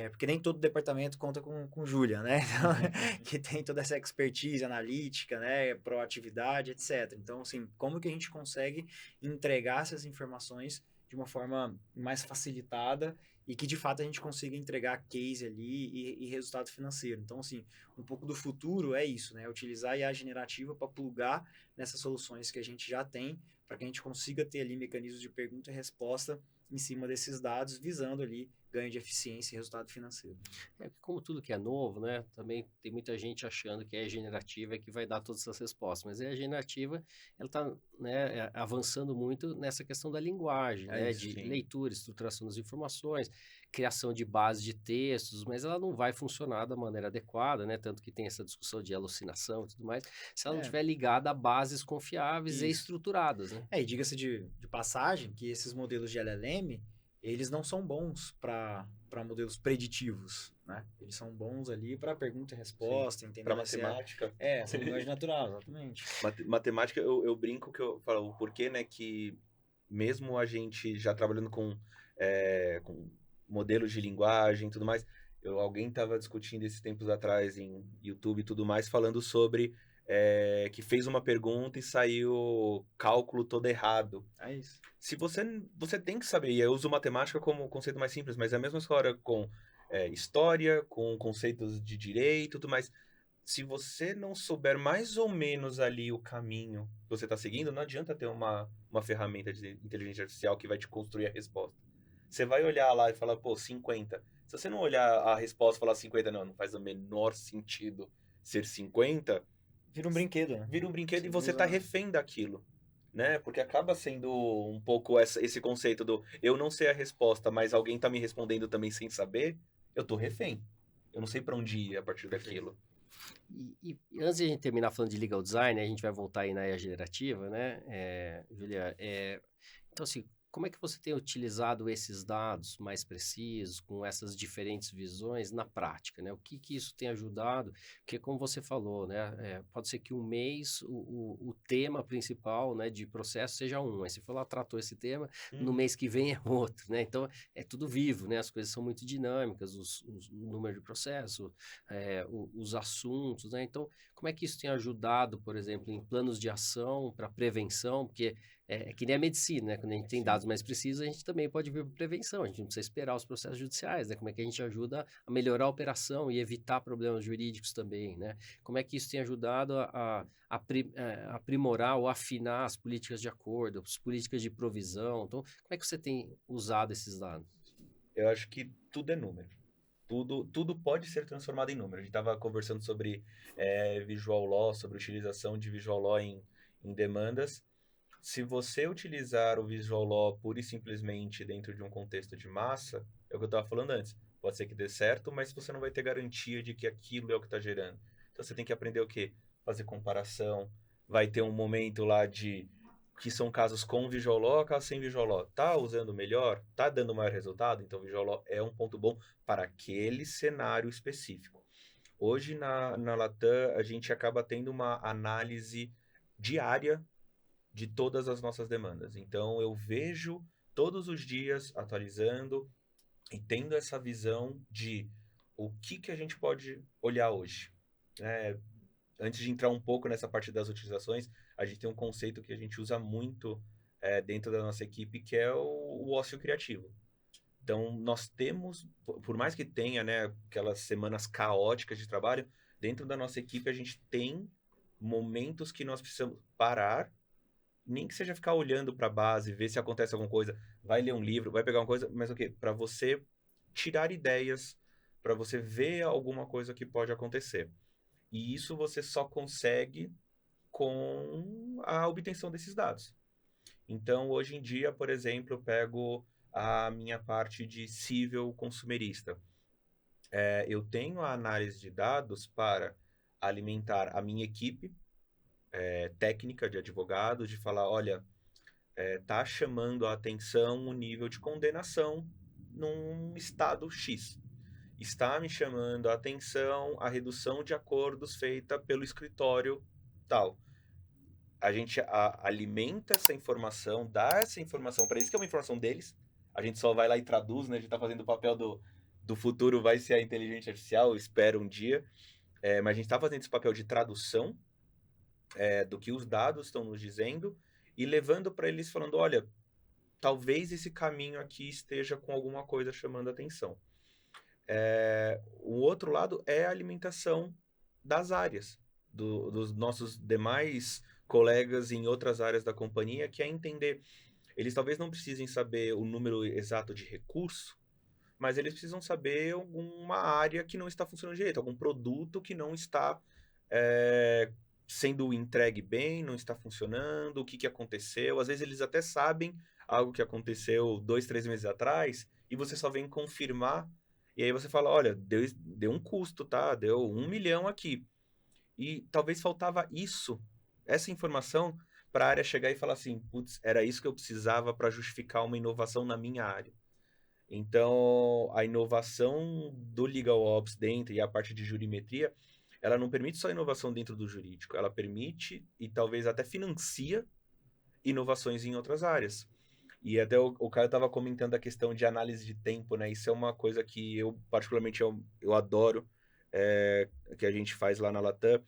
porque nem todo departamento conta com Júlia, né? Então, que tem toda essa expertise analítica, né? Proatividade, etc. Então, assim, como que a gente consegue entregar essas informações de uma forma mais facilitada e que, de fato, a gente consiga entregar case ali e resultado financeiro. Então, assim, um pouco do futuro é isso, né? Utilizar a IA generativa para plugar nessas soluções que a gente já tem, para que a gente consiga ter ali mecanismos de pergunta e resposta em cima desses dados, visando ali ganho de eficiência e resultado financeiro. Como tudo que é novo, né? Também tem muita gente achando que é generativa e que vai dar todas essas respostas, mas a generativa, ela está, né, avançando muito nessa questão da linguagem, né? Isso, De sim. leitura, estruturação das informações, criação de base de textos, mas ela não vai funcionar da maneira adequada, né? Tanto que tem essa discussão de alucinação e tudo mais, se ela não estiver ligada a bases confiáveis e estruturadas, né? E diga-se de passagem que esses modelos de LLM, eles não são bons para modelos preditivos, né? Eles são bons ali para pergunta e resposta, entender para matemática. São linguagem natural, exatamente. Matemática, eu brinco que eu falo o porquê, né, que mesmo a gente já trabalhando com modelos de linguagem e tudo mais, alguém estava discutindo esses tempos atrás em YouTube e tudo mais, falando sobre que fez uma pergunta e saiu cálculo todo errado. É isso. Se você tem que saber, e eu uso matemática como conceito mais simples, mas é a mesma história com história, com conceitos de direito e tudo mais. Se você não souber mais ou menos ali o caminho que você está seguindo, não adianta ter uma ferramenta de inteligência artificial que vai te construir a resposta. Você vai olhar lá e falar, pô, 50. Se você não olhar a resposta e falar 50, não faz o menor sentido ser 50... Vira um brinquedo, né? Vira um brinquedo e você tá refém daquilo, né? Porque acaba sendo um pouco esse conceito do eu não sei a resposta, mas alguém tá me respondendo também sem saber, eu tô refém. Eu não sei para onde ir a partir daquilo. E antes de a gente terminar falando de legal design, a gente vai voltar aí na IA generativa, né, Julia? Então, assim, como é que você tem utilizado esses dados mais precisos, com essas diferentes visões na prática, né? O que isso tem ajudado? Porque, como você falou, né, pode ser que um mês o tema principal, né, de processo seja um. Aí você falou, tratou esse tema, no mês que vem é outro, né? Então, é tudo vivo, né? As coisas são muito dinâmicas, o número de processo, os assuntos, né? Então, como é que isso tem ajudado, por exemplo, em planos de ação para prevenção? Porque É que nem a medicina, né? Quando a gente tem Sim. dados mais precisos, a gente também pode vir para prevenção. A gente não precisa esperar os processos judiciais, né? Como é que a gente ajuda a melhorar a operação e evitar problemas jurídicos também, né? Como é que isso tem ajudado a aprimorar ou afinar as políticas de acordo, as políticas de provisão. Então, como é que você tem usado esses dados? Eu acho que tudo é número. Tudo pode ser transformado em número. A gente estava conversando sobre Visual Law, sobre utilização de Visual Law em demandas. Se você utilizar o Visual Law pura e simplesmente dentro de um contexto de massa, é o que eu estava falando antes. Pode ser que dê certo, mas você não vai ter garantia de que aquilo é o que está gerando. Então você tem que aprender o quê? Fazer comparação. Vai ter um momento lá que são casos com Visual Law, casos sem Visual Law. Tá usando melhor? Tá dando maior resultado? Então Visual Law é um ponto bom para aquele cenário específico. Hoje na Latam a gente acaba tendo uma análise diária de todas as nossas demandas. Então, eu vejo todos os dias atualizando e tendo essa visão de o que a gente pode olhar hoje. Antes de entrar um pouco nessa parte das utilizações, a gente tem um conceito que a gente usa muito dentro da nossa equipe, que é o ócio criativo. Então, nós temos, por mais que tenha aquelas semanas caóticas de trabalho, dentro da nossa equipe a gente tem momentos que nós precisamos parar, nem que seja ficar olhando para a base, ver se acontece alguma coisa, vai ler um livro, vai pegar uma coisa, mas o quê? Para você tirar ideias, para você ver alguma coisa que pode acontecer. E isso você só consegue com a obtenção desses dados. Então, hoje em dia, por exemplo, eu pego a minha parte de cível consumerista. Eu tenho a análise de dados para alimentar a minha equipe técnica de advogados, de falar, olha, tá chamando a atenção o nível de condenação num estado X. Está me chamando a atenção a redução de acordos feita pelo escritório tal. A gente alimenta essa informação, dá essa informação para eles, que é uma informação deles. A gente só vai lá e traduz, né? A gente está fazendo o papel do futuro, vai ser a inteligência artificial, espero um dia. Mas a gente está fazendo esse papel de tradução do que os dados estão nos dizendo e levando para eles falando, olha, talvez esse caminho aqui esteja com alguma coisa chamando a atenção. O outro lado é a alimentação das áreas, dos nossos demais colegas em outras áreas da companhia, que é entender, eles talvez não precisem saber o número exato de recurso, mas eles precisam saber alguma área que não está funcionando direito, algum produto que não está sendo entregue bem, não está funcionando, o que aconteceu. Às vezes eles até sabem algo que aconteceu 2, 3 meses atrás e você só vem confirmar e aí você fala, olha, deu um custo, tá? Deu 1 milhão aqui. E talvez faltava essa informação para a área chegar e falar assim, putz, era isso que eu precisava para justificar uma inovação na minha área. Então, a inovação do Legal Ops dentro e a parte de jurimetria, ela não permite só inovação dentro do jurídico, ela permite e talvez até financia inovações em outras áreas. E até o Caio estava comentando a questão de análise de tempo, né? Isso é uma coisa que eu, particularmente, eu adoro, que a gente faz lá na Latam.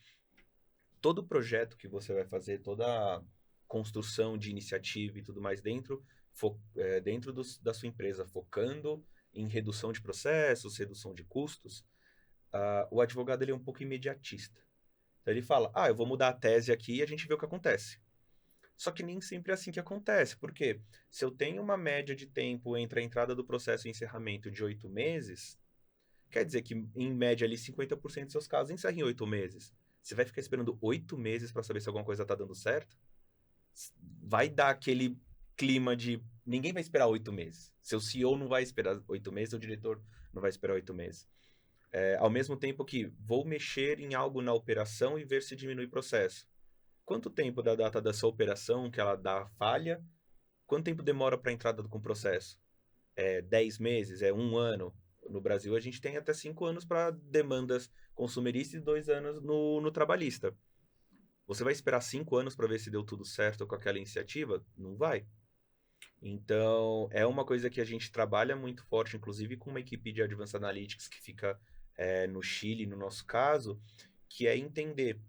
Todo projeto que você vai fazer, toda construção de iniciativa e tudo mais dentro da sua empresa, focando em redução de processos, redução de custos, o advogado ele é um pouco imediatista. Então ele fala, eu vou mudar a tese aqui e a gente vê o que acontece. Só que nem sempre é assim que acontece, porque se eu tenho uma média de tempo entre a entrada do processo e o encerramento de 8 meses, quer dizer que, em média, ali 50% dos seus casos encerram em 8 meses. Você vai ficar esperando 8 meses para saber se alguma coisa está dando certo? Vai dar aquele clima de ninguém vai esperar 8 meses. Seu CEO não vai esperar 8 meses, o diretor não vai esperar 8 meses. Ao mesmo tempo que vou mexer em algo na operação e ver se diminui o processo. Quanto tempo da data dessa operação que ela dá falha? Quanto tempo demora para a entrada com o processo? 10 meses? 1 ano? No Brasil, a gente tem até 5 anos para demandas consumeristas e 2 anos no trabalhista. Você vai esperar 5 anos para ver se deu tudo certo com aquela iniciativa? Não vai. Então, é uma coisa que a gente trabalha muito forte, inclusive com uma equipe de Advanced Analytics que fica no Chile, no nosso caso, que é entender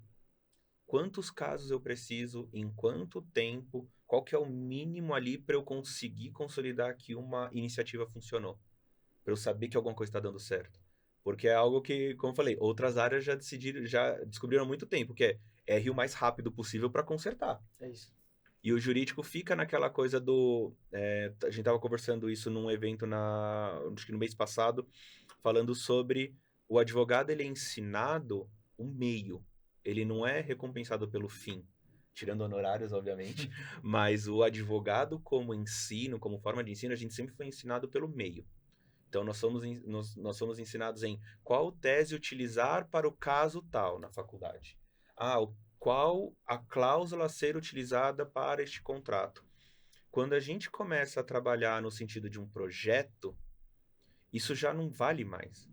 quantos casos eu preciso, em quanto tempo, qual que é o mínimo ali para eu conseguir consolidar que uma iniciativa funcionou, para eu saber que alguma coisa está dando certo. Porque é algo que, como eu falei, outras áreas já descobriram há muito tempo, que é erre o mais rápido possível para consertar. É isso. E o jurídico fica naquela coisa do... a gente estava conversando isso num evento, acho que no mês passado, falando sobre o advogado, ele é ensinado um meio. Ele não é recompensado pelo fim. Tirando honorários, obviamente. Mas o advogado, como ensino, como forma de ensino, a gente sempre foi ensinado pelo meio. Então, nós somos ensinados em qual tese utilizar para o caso tal na faculdade. Qual a cláusula a ser utilizada para este contrato. Quando a gente começa a trabalhar no sentido de um projeto, isso já não vale mais.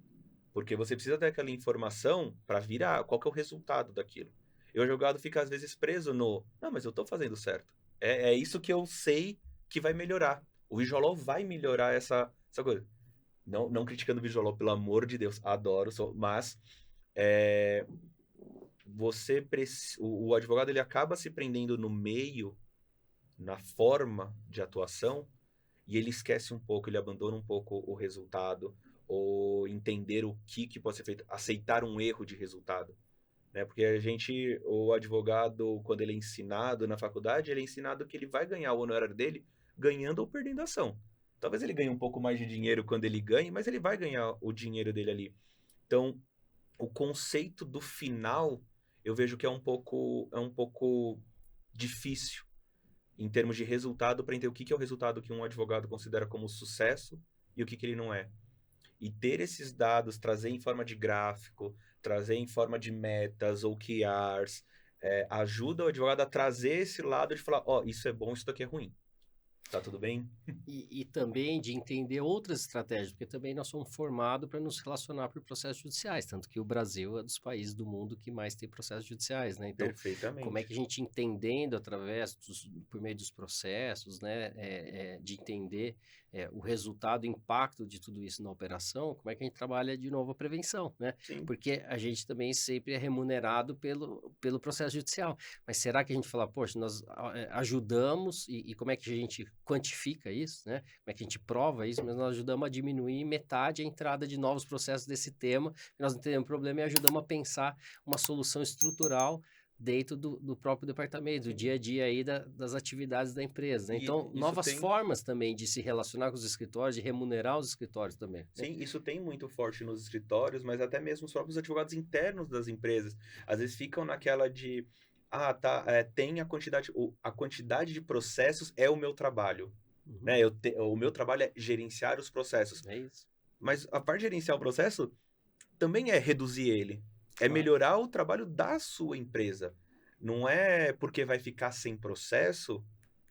Porque você precisa ter aquela informação para virar qual que é o resultado daquilo. E o advogado fica, às vezes, preso no... Não, mas eu estou fazendo certo. É isso que eu sei que vai melhorar. O Visual Law vai melhorar essa coisa. Não criticando o Visual Law, pelo amor de Deus. Adoro, mas... o advogado ele acaba se prendendo no meio, na forma de atuação, e ele esquece um pouco, ele abandona um pouco o resultado, ou entender o que pode ser feito, aceitar um erro de resultado, né? Porque o advogado, quando ele é ensinado na faculdade, ele é ensinado que ele vai ganhar o honorário dele ganhando ou perdendo a ação. Talvez ele ganhe um pouco mais de dinheiro quando ele ganhe, mas ele vai ganhar o dinheiro dele ali. Então, o conceito do final, eu vejo que é um pouco difícil em termos de resultado, para entender o que é o resultado que um advogado considera como sucesso e o que ele não é. E ter esses dados, trazer em forma de gráfico, trazer em forma de metas ou QRs, ajuda o advogado a trazer esse lado de falar, isso é bom, isso aqui é ruim. Tá tudo bem? E também de entender outras estratégias, porque também nós somos formados para nos relacionar por processos judiciais, tanto que o Brasil é dos países do mundo que mais tem processos judiciais, né? Então, Perfeitamente. como é que a gente entendendo por meio dos processos, né, de entender o resultado, o impacto de tudo isso na operação, como é que a gente trabalha de novo a prevenção, né? Sim. Porque a gente também sempre é remunerado pelo processo judicial. Mas será que a gente fala, poxa, nós ajudamos e como é que a gente quantifica isso, né? Como é que a gente prova isso, mas nós ajudamos a diminuir metade a entrada de novos processos desse tema, nós entendemos o problema e ajudamos a pensar uma solução estrutural dentro do próprio departamento, do dia a dia aí das atividades da empresa, né? Então, novas formas também de se relacionar com os escritórios, de remunerar os escritórios também. Né? Sim, isso tem muito forte nos escritórios, mas até mesmo os próprios advogados internos das empresas, às vezes ficam naquela de, tem a quantidade de processos é o meu trabalho, né? O meu trabalho é gerenciar os processos. É isso. Mas a parte de gerenciar o processo também é reduzir ele. É melhorar o trabalho da sua empresa. Não é porque vai ficar sem processo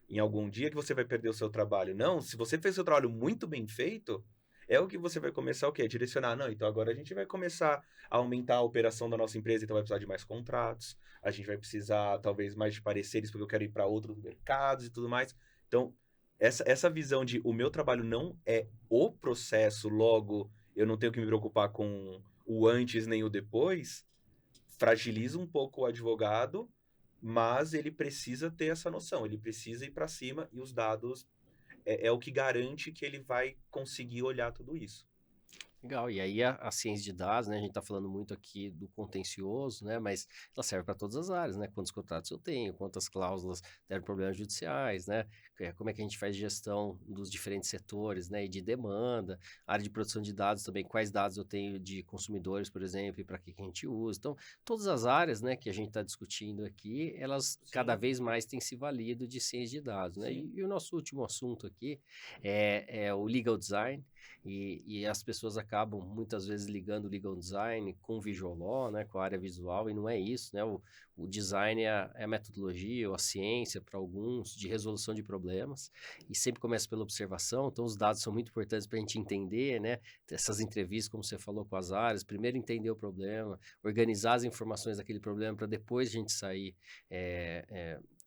em algum dia que você vai perder o seu trabalho. Não, se você fez o seu trabalho muito bem feito, é o que você vai começar o quê? Direcionar. Não, então agora a gente vai começar a aumentar a operação da nossa empresa, então vai precisar de mais contratos, a gente vai precisar talvez mais de pareceres porque eu quero ir para outros mercados e tudo mais. Então, essa visão de o meu trabalho não é o processo, logo eu não tenho que me preocupar com o antes nem o depois, fragiliza um pouco o advogado, mas ele precisa ter essa noção, ele precisa ir para cima e os dados é o que garante que ele vai conseguir olhar tudo isso. Legal, e aí a ciência de dados, né, a gente está falando muito aqui do contencioso, né, mas ela serve para todas as áreas, né, quantos contratos eu tenho, quantas cláusulas deram problemas judiciais, né, como é que a gente faz gestão dos diferentes setores, né, e de demanda, área de produção de dados também, quais dados eu tenho de consumidores, por exemplo, e para que a gente usa. Então, todas as áreas, né, que a gente está discutindo aqui, elas cada vez mais têm se valido de ciência de dados, né, e o nosso último assunto aqui é o legal design, e as pessoas acabam muitas vezes ligando o legal design com o visual law, né, com a área visual, e não é isso, né, o design é a metodologia ou a ciência para alguns de resolução de problemas, e sempre começa pela observação, então os dados são muito importantes para a gente entender, né, essas entrevistas, como você falou, com as áreas, primeiro entender o problema, organizar as informações daquele problema para depois a gente sair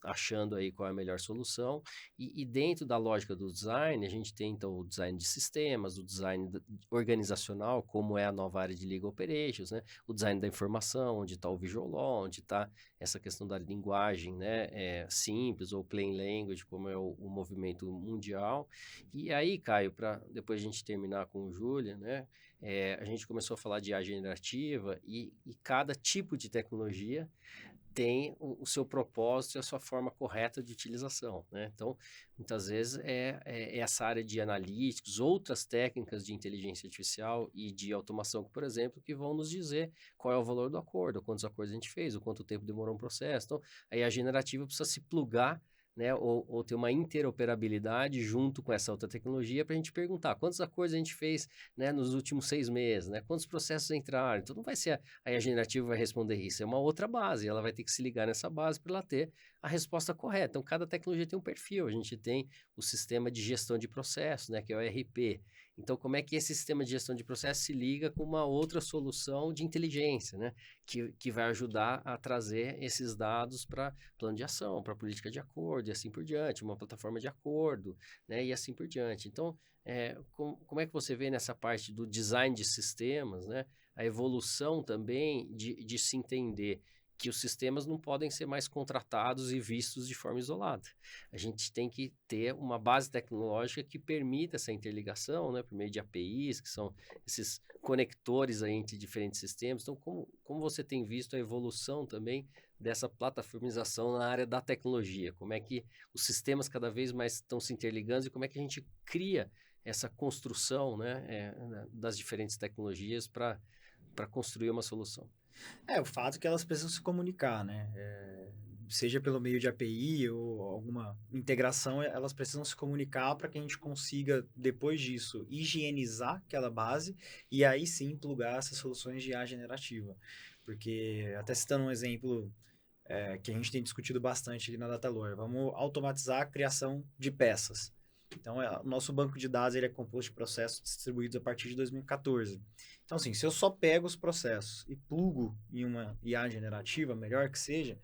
achando aí qual é a melhor solução. E dentro da lógica do design, a gente tem então o design de sistemas, o design organizacional, como é a nova área de Legal Operations, né? O design da informação, onde está o Visual Law, onde está essa questão da linguagem, né? Simples ou plain language, como é o movimento mundial. E aí, Caio, para depois a gente terminar com o Júlia, né? A gente começou a falar de IA generativa e cada tipo de tecnologia tem o seu propósito e a sua forma correta de utilização, né? Então, muitas vezes essa área de analíticos, outras técnicas de inteligência artificial e de automação, por exemplo, que vão nos dizer qual é o valor do acordo, quantos acordos a gente fez, o quanto tempo demorou um processo. Então, aí a generativa precisa se plugar, né, ou ter uma interoperabilidade junto com essa outra tecnologia para a gente perguntar quantos acordos a gente fez, né, nos últimos 6 meses, né, quantos processos entraram. Então, não vai ser aí a generativa vai responder isso, é uma outra base, ela vai ter que se ligar nessa base para ela ter a resposta correta. Então, cada tecnologia tem um perfil, a gente tem o sistema de gestão de processos, né, que é o ERP. Então, como é que esse sistema de gestão de processos se liga com uma outra solução de inteligência, né, que vai ajudar a trazer esses dados para plano de ação, para política de acordo e assim por diante, uma plataforma de acordo, né, e assim por diante. Então, como é que você vê nessa parte do design de sistemas, né, a evolução também de se entender que os sistemas não podem ser mais contratados e vistos de forma isolada. A gente tem que ter uma base tecnológica que permita essa interligação, né, por meio de APIs, que são esses conectores aí entre diferentes sistemas. Então, como você tem visto a evolução também dessa plataformização na área da tecnologia? Como é que os sistemas cada vez mais estão se interligando e como é que a gente cria essa construção, né, das diferentes tecnologias para construir uma solução? O fato é que elas precisam se comunicar, né? Seja pelo meio de API ou alguma integração, elas precisam se comunicar para que a gente consiga, depois disso, higienizar aquela base e aí sim plugar essas soluções de IA generativa. Porque, até citando um exemplo que a gente tem discutido bastante ali na Datalore, vamos automatizar a criação de peças. Então, o nosso banco de dados ele é composto de processos distribuídos a partir de 2014. Então, assim, se eu só pego os processos e plugo em uma IA generativa, melhor que seja,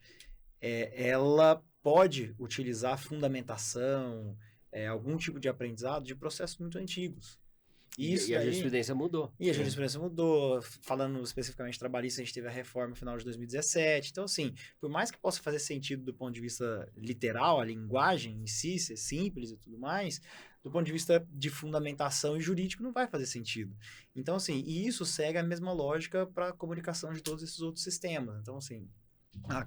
ela pode utilizar fundamentação, algum tipo de aprendizado de processos muito antigos. E a jurisprudência mudou. E a jurisprudência mudou. Falando especificamente trabalhista, a gente teve a reforma no final de 2017. Então, assim, por mais que possa fazer sentido do ponto de vista literal, a linguagem em si ser simples e tudo mais, do ponto de vista de fundamentação e jurídico não vai fazer sentido. Então, assim, e isso segue a mesma lógica para a comunicação de todos esses outros sistemas. Então, assim,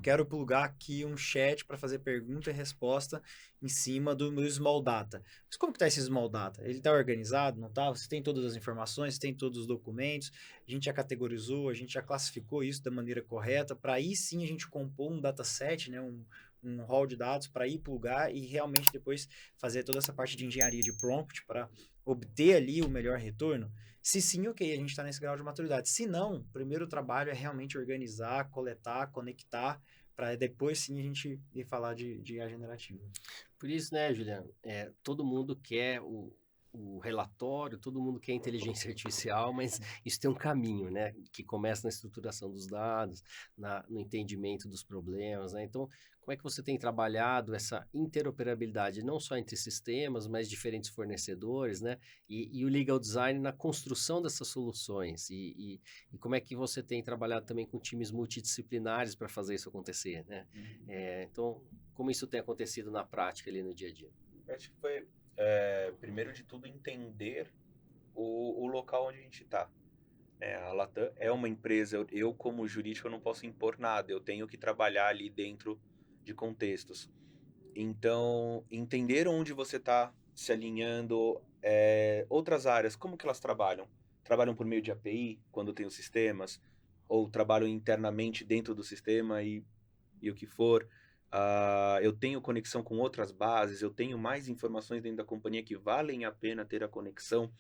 quero plugar aqui um chat para fazer pergunta e resposta em cima do meu Small Data. Mas como que está esse Small Data? Ele está organizado, não está? Você tem todas as informações, você tem todos os documentos, a gente já categorizou, a gente já classificou isso da maneira correta, para aí sim a gente compor um dataset, né, um hall de dados para ir plugar e realmente depois fazer toda essa parte de engenharia de prompt para obter ali o melhor retorno. Se sim, ok, a gente está nesse grau de maturidade. Se não, o primeiro trabalho é realmente organizar, coletar, conectar, para depois sim a gente ir falar de IA generativa. Por isso, né, Juliano, todo mundo quer o relatório, todo mundo quer inteligência artificial, mas isso tem um caminho, né, que começa na estruturação dos dados, no entendimento dos problemas, né? Então, como é que você tem trabalhado essa interoperabilidade, não só entre sistemas, mas diferentes fornecedores, né? E o legal design na construção dessas soluções. E como é que você tem trabalhado também com times multidisciplinares para fazer isso acontecer, né? Então, como isso tem acontecido na prática ali no dia a dia? Acho que foi, primeiro de tudo, entender o local onde a gente está. A Latam é uma empresa, eu como jurídico eu não posso impor nada, eu tenho que trabalhar ali dentro de contextos. Então, entender onde você está se alinhando, outras áreas, como que elas trabalham? Trabalham por meio de API, quando tem os sistemas, ou trabalham internamente dentro do sistema e o que for. Eu tenho conexão com outras bases, eu tenho mais informações dentro da companhia que valem a pena ter a conexão.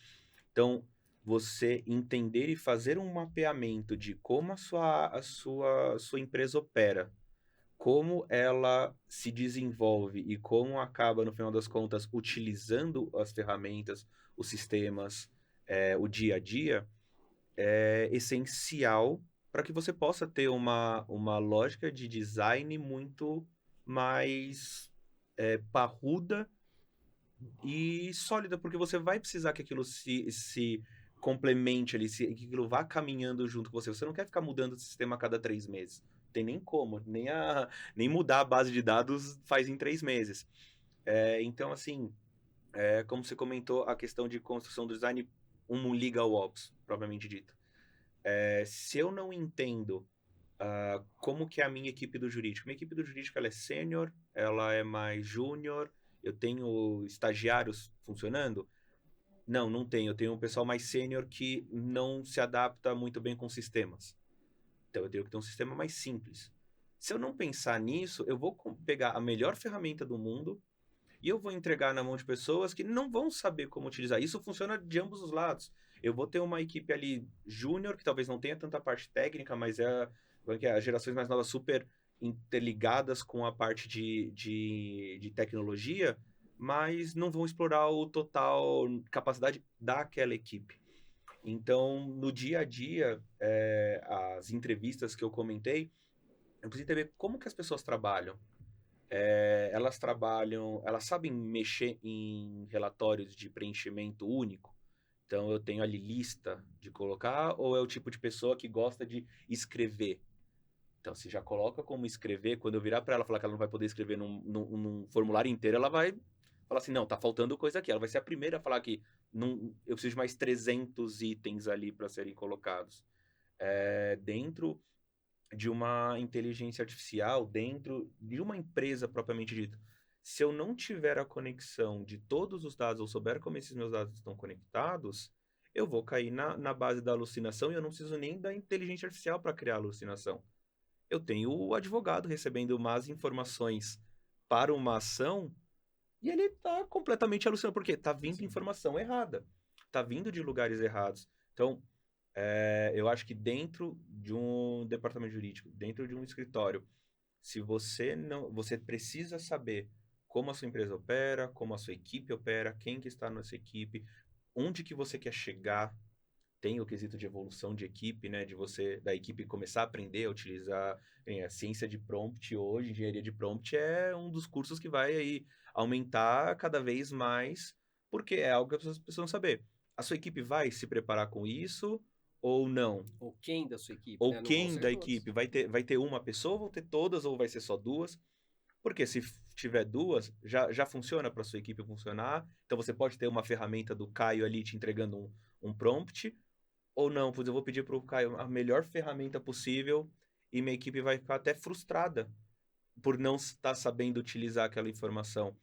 Então, você entender e fazer um mapeamento de como a sua empresa opera, como ela se desenvolve e como acaba, no final das contas, utilizando as ferramentas, os sistemas, o dia a dia, é essencial para que você possa ter uma lógica de design muito mais parruda e sólida, porque você vai precisar que aquilo se complemente ali, que aquilo vá caminhando junto com você. Você não quer ficar mudando o sistema a cada 3 meses. Não tem nem como, nem mudar a base de dados faz em 3 meses. Então, assim, como você comentou, a questão de construção do design, um legal ops, propriamente dito. Se eu não entendo como que é a minha equipe do jurídico. Minha equipe do jurídico, ela é sênior, ela é mais júnior, eu tenho estagiários funcionando? Não tenho. Eu tenho um pessoal mais sênior que não se adapta muito bem com sistemas. Então, eu tenho que ter um sistema mais simples. Se eu não pensar nisso, eu vou pegar a melhor ferramenta do mundo e eu vou entregar na mão de pessoas que não vão saber como utilizar. Isso funciona de ambos os lados. Eu vou ter uma equipe ali júnior, que talvez não tenha tanta parte técnica, mas as gerações mais novas super interligadas com a parte de tecnologia, mas não vão explorar o total capacidade daquela equipe. Então, no dia a dia, as entrevistas que eu comentei, eu preciso entender como que as pessoas trabalham. Elas sabem mexer em relatórios de preenchimento único. Então, eu tenho ali lista de colocar, ou é o tipo de pessoa que gosta de escrever? Então, se já coloca como escrever, quando eu virar para ela falar que ela não vai poder escrever num formulário inteiro, ela vai falar assim, não, tá faltando coisa aqui. Ela vai ser a primeira a falar que eu preciso de mais 300 itens ali para serem colocados. Dentro de uma inteligência artificial, dentro de uma empresa propriamente dita, se eu não tiver a conexão de todos os dados, ou souber como esses meus dados estão conectados, eu vou cair na base da alucinação e eu não preciso nem da inteligência artificial para criar a alucinação. Eu tenho o advogado recebendo más informações para uma ação e ele está completamente alucinado, porque está vindo informação errada, está vindo de lugares errados. Então, eu acho que dentro de um departamento jurídico, dentro de um escritório, se você precisa saber como a sua empresa opera, como a sua equipe opera, quem que está nessa equipe, onde que você quer chegar. Tem o quesito de evolução de equipe, né? Da equipe começar a aprender a utilizar a ciência de prompt hoje, engenharia de prompt é um dos cursos que vai aí aumentar cada vez mais, porque é algo que as pessoas precisam saber. A sua equipe vai se preparar com isso ou não? Ou quem da sua equipe, Ou né? Não vão quem ser da todos. equipe? Vai ter uma pessoa, vão ter todas ou vai ser só duas? Porque se tiver duas, já funciona para sua equipe funcionar. Então você pode ter uma ferramenta do Caio ali te entregando um prompt, ou não, pois eu vou pedir para o Caio a melhor ferramenta possível e minha equipe vai ficar até frustrada por não estar sabendo utilizar aquela informação.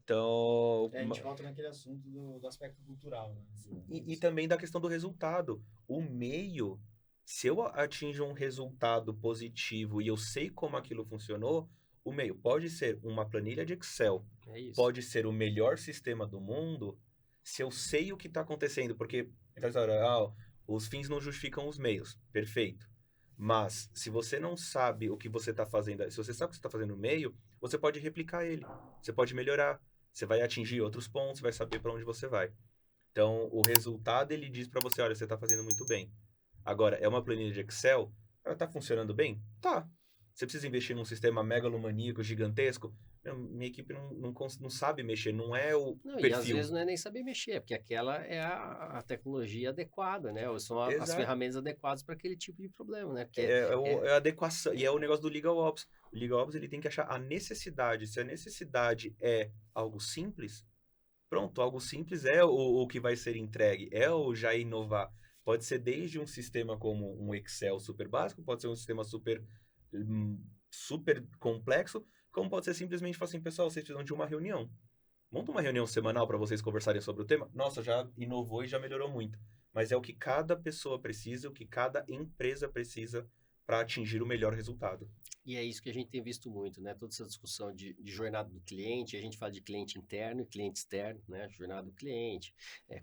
Então, A gente volta naquele assunto do aspecto cultural, né? e também da questão do resultado. O meio, se eu atinjo um resultado positivo e eu sei como aquilo funcionou, o meio pode ser uma planilha de Excel, pode ser o melhor sistema do mundo, se eu sei o que está acontecendo, porque os fins não justificam os meios, perfeito. Mas, se você não sabe o que você está fazendo, se você sabe o que você está fazendo no meio, você pode replicar ele, você pode melhorar, você vai atingir outros pontos, vai saber para onde você vai. Então, o resultado, ele diz para você, olha, você está fazendo muito bem. Agora, é uma planilha de Excel? Ela está funcionando bem? Tá. Você precisa investir num sistema megalomaníaco, gigantesco? Minha equipe não sabe mexer, não é o perfil. E às vezes não é nem saber mexer, porque aquela é a tecnologia adequada, né? Ou são as ferramentas adequadas para aquele tipo de problema, né? Porque é a adequação, e é o negócio do Legal Ops. O Legal Ops, ele tem que achar a necessidade. Se a necessidade é algo simples, pronto, algo simples é o que vai ser entregue, é o já inovar. Pode ser desde um sistema como um Excel super básico, pode ser um sistema super complexo, como pode ser simplesmente falar assim, pessoal, vocês precisam de uma reunião. Monta uma reunião semanal para vocês conversarem sobre o tema. Nossa, já inovou e já melhorou muito. Mas é o que cada pessoa precisa, o que cada empresa precisa para atingir o melhor resultado. E é isso que a gente tem visto muito, né? Toda essa discussão de jornada do cliente, a gente fala de cliente interno e cliente externo, né? Jornada do cliente,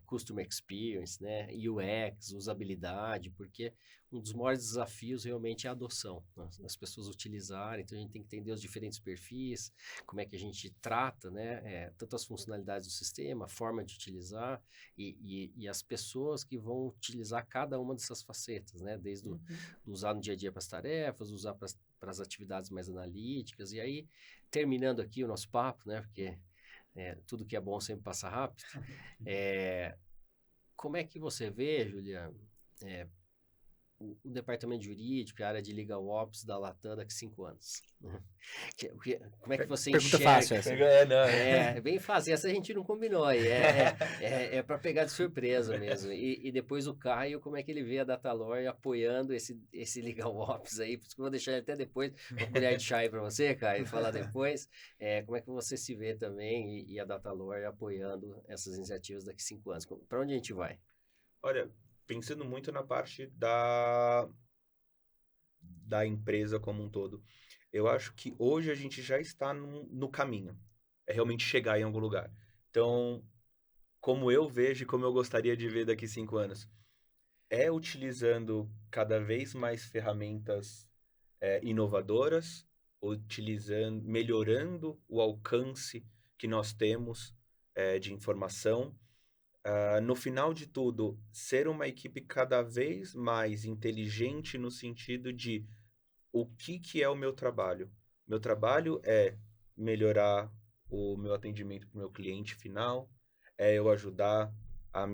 customer experience, né? UX, usabilidade, porque um dos maiores desafios realmente é a adoção, né? As pessoas utilizarem, então a gente tem que entender os diferentes perfis, como é que a gente trata, né? Tanto as funcionalidades do sistema, a forma de utilizar e as pessoas que vão utilizar cada uma dessas facetas, né? Desde usar no dia a dia para as tarefas, usar para para as atividades mais analíticas. E aí, terminando aqui o nosso papo, né? Porque tudo que é bom sempre passa rápido. Como é que você vê, Juliano, o departamento jurídico, a área de Legal Ops da Latam daqui a 5 anos? Né? Como é que você Pergunta enxerga? fácil essa. É bem fácil. Essa a gente não combinou aí. É para pegar de surpresa mesmo. E depois o Caio, como é que ele vê a Datalore apoiando esse Legal Ops aí? Por isso que eu vou deixar ele até depois, uma colher de chá aí para você, Caio, falar depois. Como é que você se vê também e a Datalore apoiando essas iniciativas daqui a 5 anos? Para onde a gente vai? Olha, pensando muito na parte da empresa como um todo, eu acho que hoje a gente já está no caminho. É realmente chegar em algum lugar. Então, como eu vejo e como eu gostaria de ver daqui 5 anos, é utilizando cada vez mais ferramentas inovadoras, melhorando o alcance que nós temos de informação. No final de tudo, ser uma equipe cada vez mais inteligente no sentido de o que é o meu trabalho. Meu trabalho é melhorar o meu atendimento para o meu cliente final, é eu ajudar as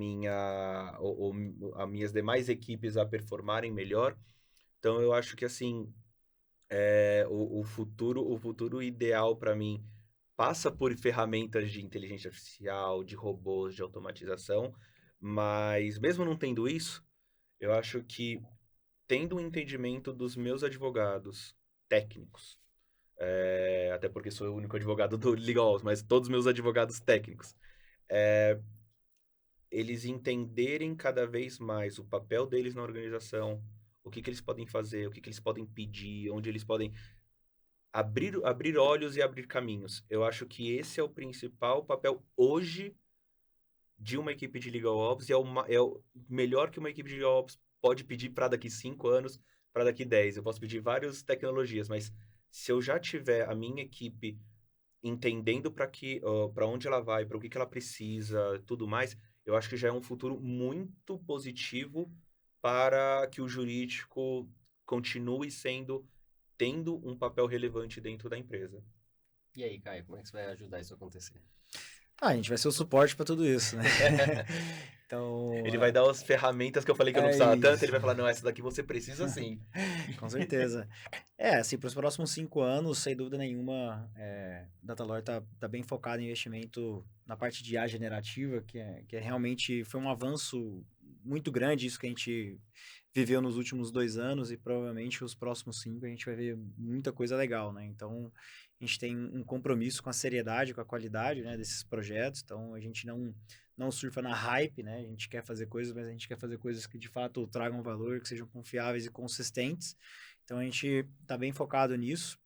minhas demais equipes a performarem melhor. Então, eu acho que, assim, o futuro ideal para mim passa por ferramentas de inteligência artificial, de robôs, de automatização, mas mesmo não tendo isso, eu acho que tendo um entendimento dos meus advogados técnicos, até porque sou o único advogado do Legal Ops, mas todos os meus advogados técnicos, eles entenderem cada vez mais o papel deles na organização, o que eles podem fazer, o que eles podem pedir, onde eles podem abrir olhos e abrir caminhos. Eu acho que esse é o principal papel hoje de uma equipe de Legal Ops e é o melhor que uma equipe de Legal Ops pode pedir para daqui 5 anos, para daqui 10. Eu posso pedir várias tecnologias, mas se eu já tiver a minha equipe entendendo para onde ela vai, para o que ela precisa, tudo mais, eu acho que já é um futuro muito positivo para que o jurídico continue tendo um papel relevante dentro da empresa. E aí, Caio, como é que você vai ajudar isso a acontecer? A gente vai ser o suporte para tudo isso, né? Então, Ele vai dar as ferramentas que eu falei que eu não precisava tanto, ele vai isso. falar, não, essa daqui você precisa sim. Com certeza. Assim, para os próximos 5 anos, sem dúvida nenhuma, Datalore tá bem focado em investimento na parte de IA generativa, que realmente foi um avanço muito grande, isso que a gente viveu nos últimos 2 anos, e provavelmente os próximos 5 a gente vai ver muita coisa legal, né? Então, a gente tem um compromisso com a seriedade, com a qualidade, né, desses projetos, então a gente não surfa na hype, né? A gente quer fazer coisas, mas a gente quer fazer coisas que de fato tragam valor, que sejam confiáveis e consistentes. Então a gente está bem focado nisso.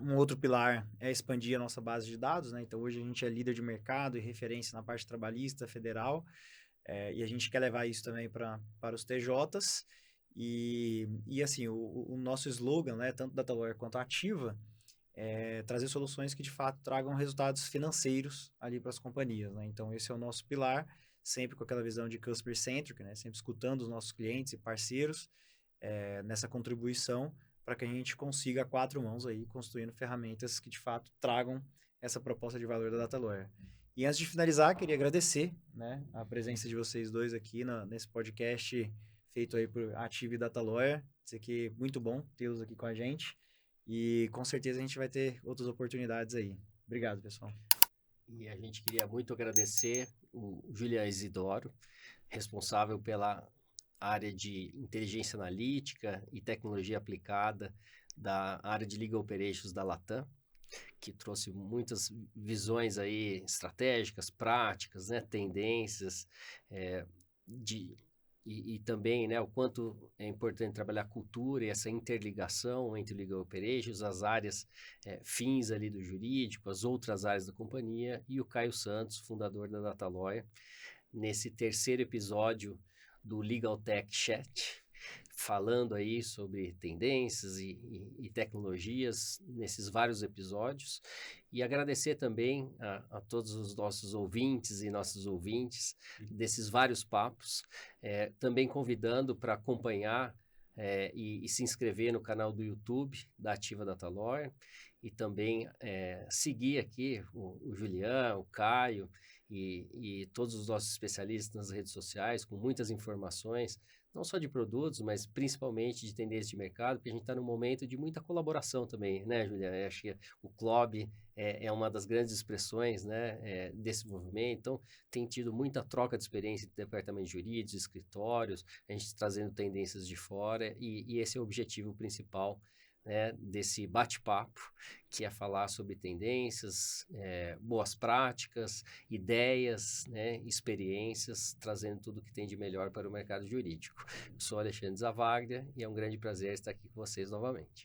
Um outro pilar é expandir a nossa base de dados, né? Então hoje a gente é líder de mercado e referência na parte trabalhista federal, e a gente quer levar isso também para os TJs. E assim, o nosso slogan, né, tanto da Datalore quanto a Ativa, trazer soluções que de fato tragam resultados financeiros ali para as companhias, né? Então esse é o nosso pilar, sempre com aquela visão de customer centric, né? Sempre escutando os nossos clientes e parceiros nessa contribuição para que a gente consiga a 4 mãos aí construindo ferramentas que de fato tragam essa proposta de valor da Datalore. E antes de finalizar, queria agradecer, né, a presença de vocês dois aqui nesse podcast feito aí por Ativa e Datalore. Dizer que é muito bom tê-los aqui com a gente. E com certeza a gente vai ter outras oportunidades aí. Obrigado, pessoal. E a gente queria muito agradecer o Julian Isidoro, responsável pela área de inteligência analítica e tecnologia aplicada da área de Legal Operations da Latam, que trouxe muitas visões aí estratégicas, práticas, né, tendências, e também, né, o quanto é importante trabalhar a cultura e essa interligação entre o Legal Operations, as áreas fins ali do jurídico, as outras áreas da companhia, e o Caio Santos, fundador da Datalore, nesse terceiro episódio do Legal Tech Chat, falando aí sobre tendências e tecnologias nesses vários episódios, e agradecer também a todos os nossos ouvintes e nossos ouvintes desses vários papos, também convidando para acompanhar e se inscrever no canal do YouTube da Ativa Data Lore e também seguir aqui o Julian, o Caio e todos os nossos especialistas nas redes sociais com muitas informações, não só de produtos, mas principalmente de tendências de mercado, porque a gente está num momento de muita colaboração também, né, Juliana? Eu acho que o CLOB é uma das grandes expressões, né, desse movimento. Então, tem tido muita troca de experiência entre departamentos jurídicos, escritórios, a gente trazendo tendências de fora, e esse é o objetivo principal, né, desse bate-papo, que é falar sobre tendências, boas práticas, ideias, né, experiências, trazendo tudo que tem de melhor para o mercado jurídico. Eu sou Alexandre Zavaglia e é um grande prazer estar aqui com vocês novamente.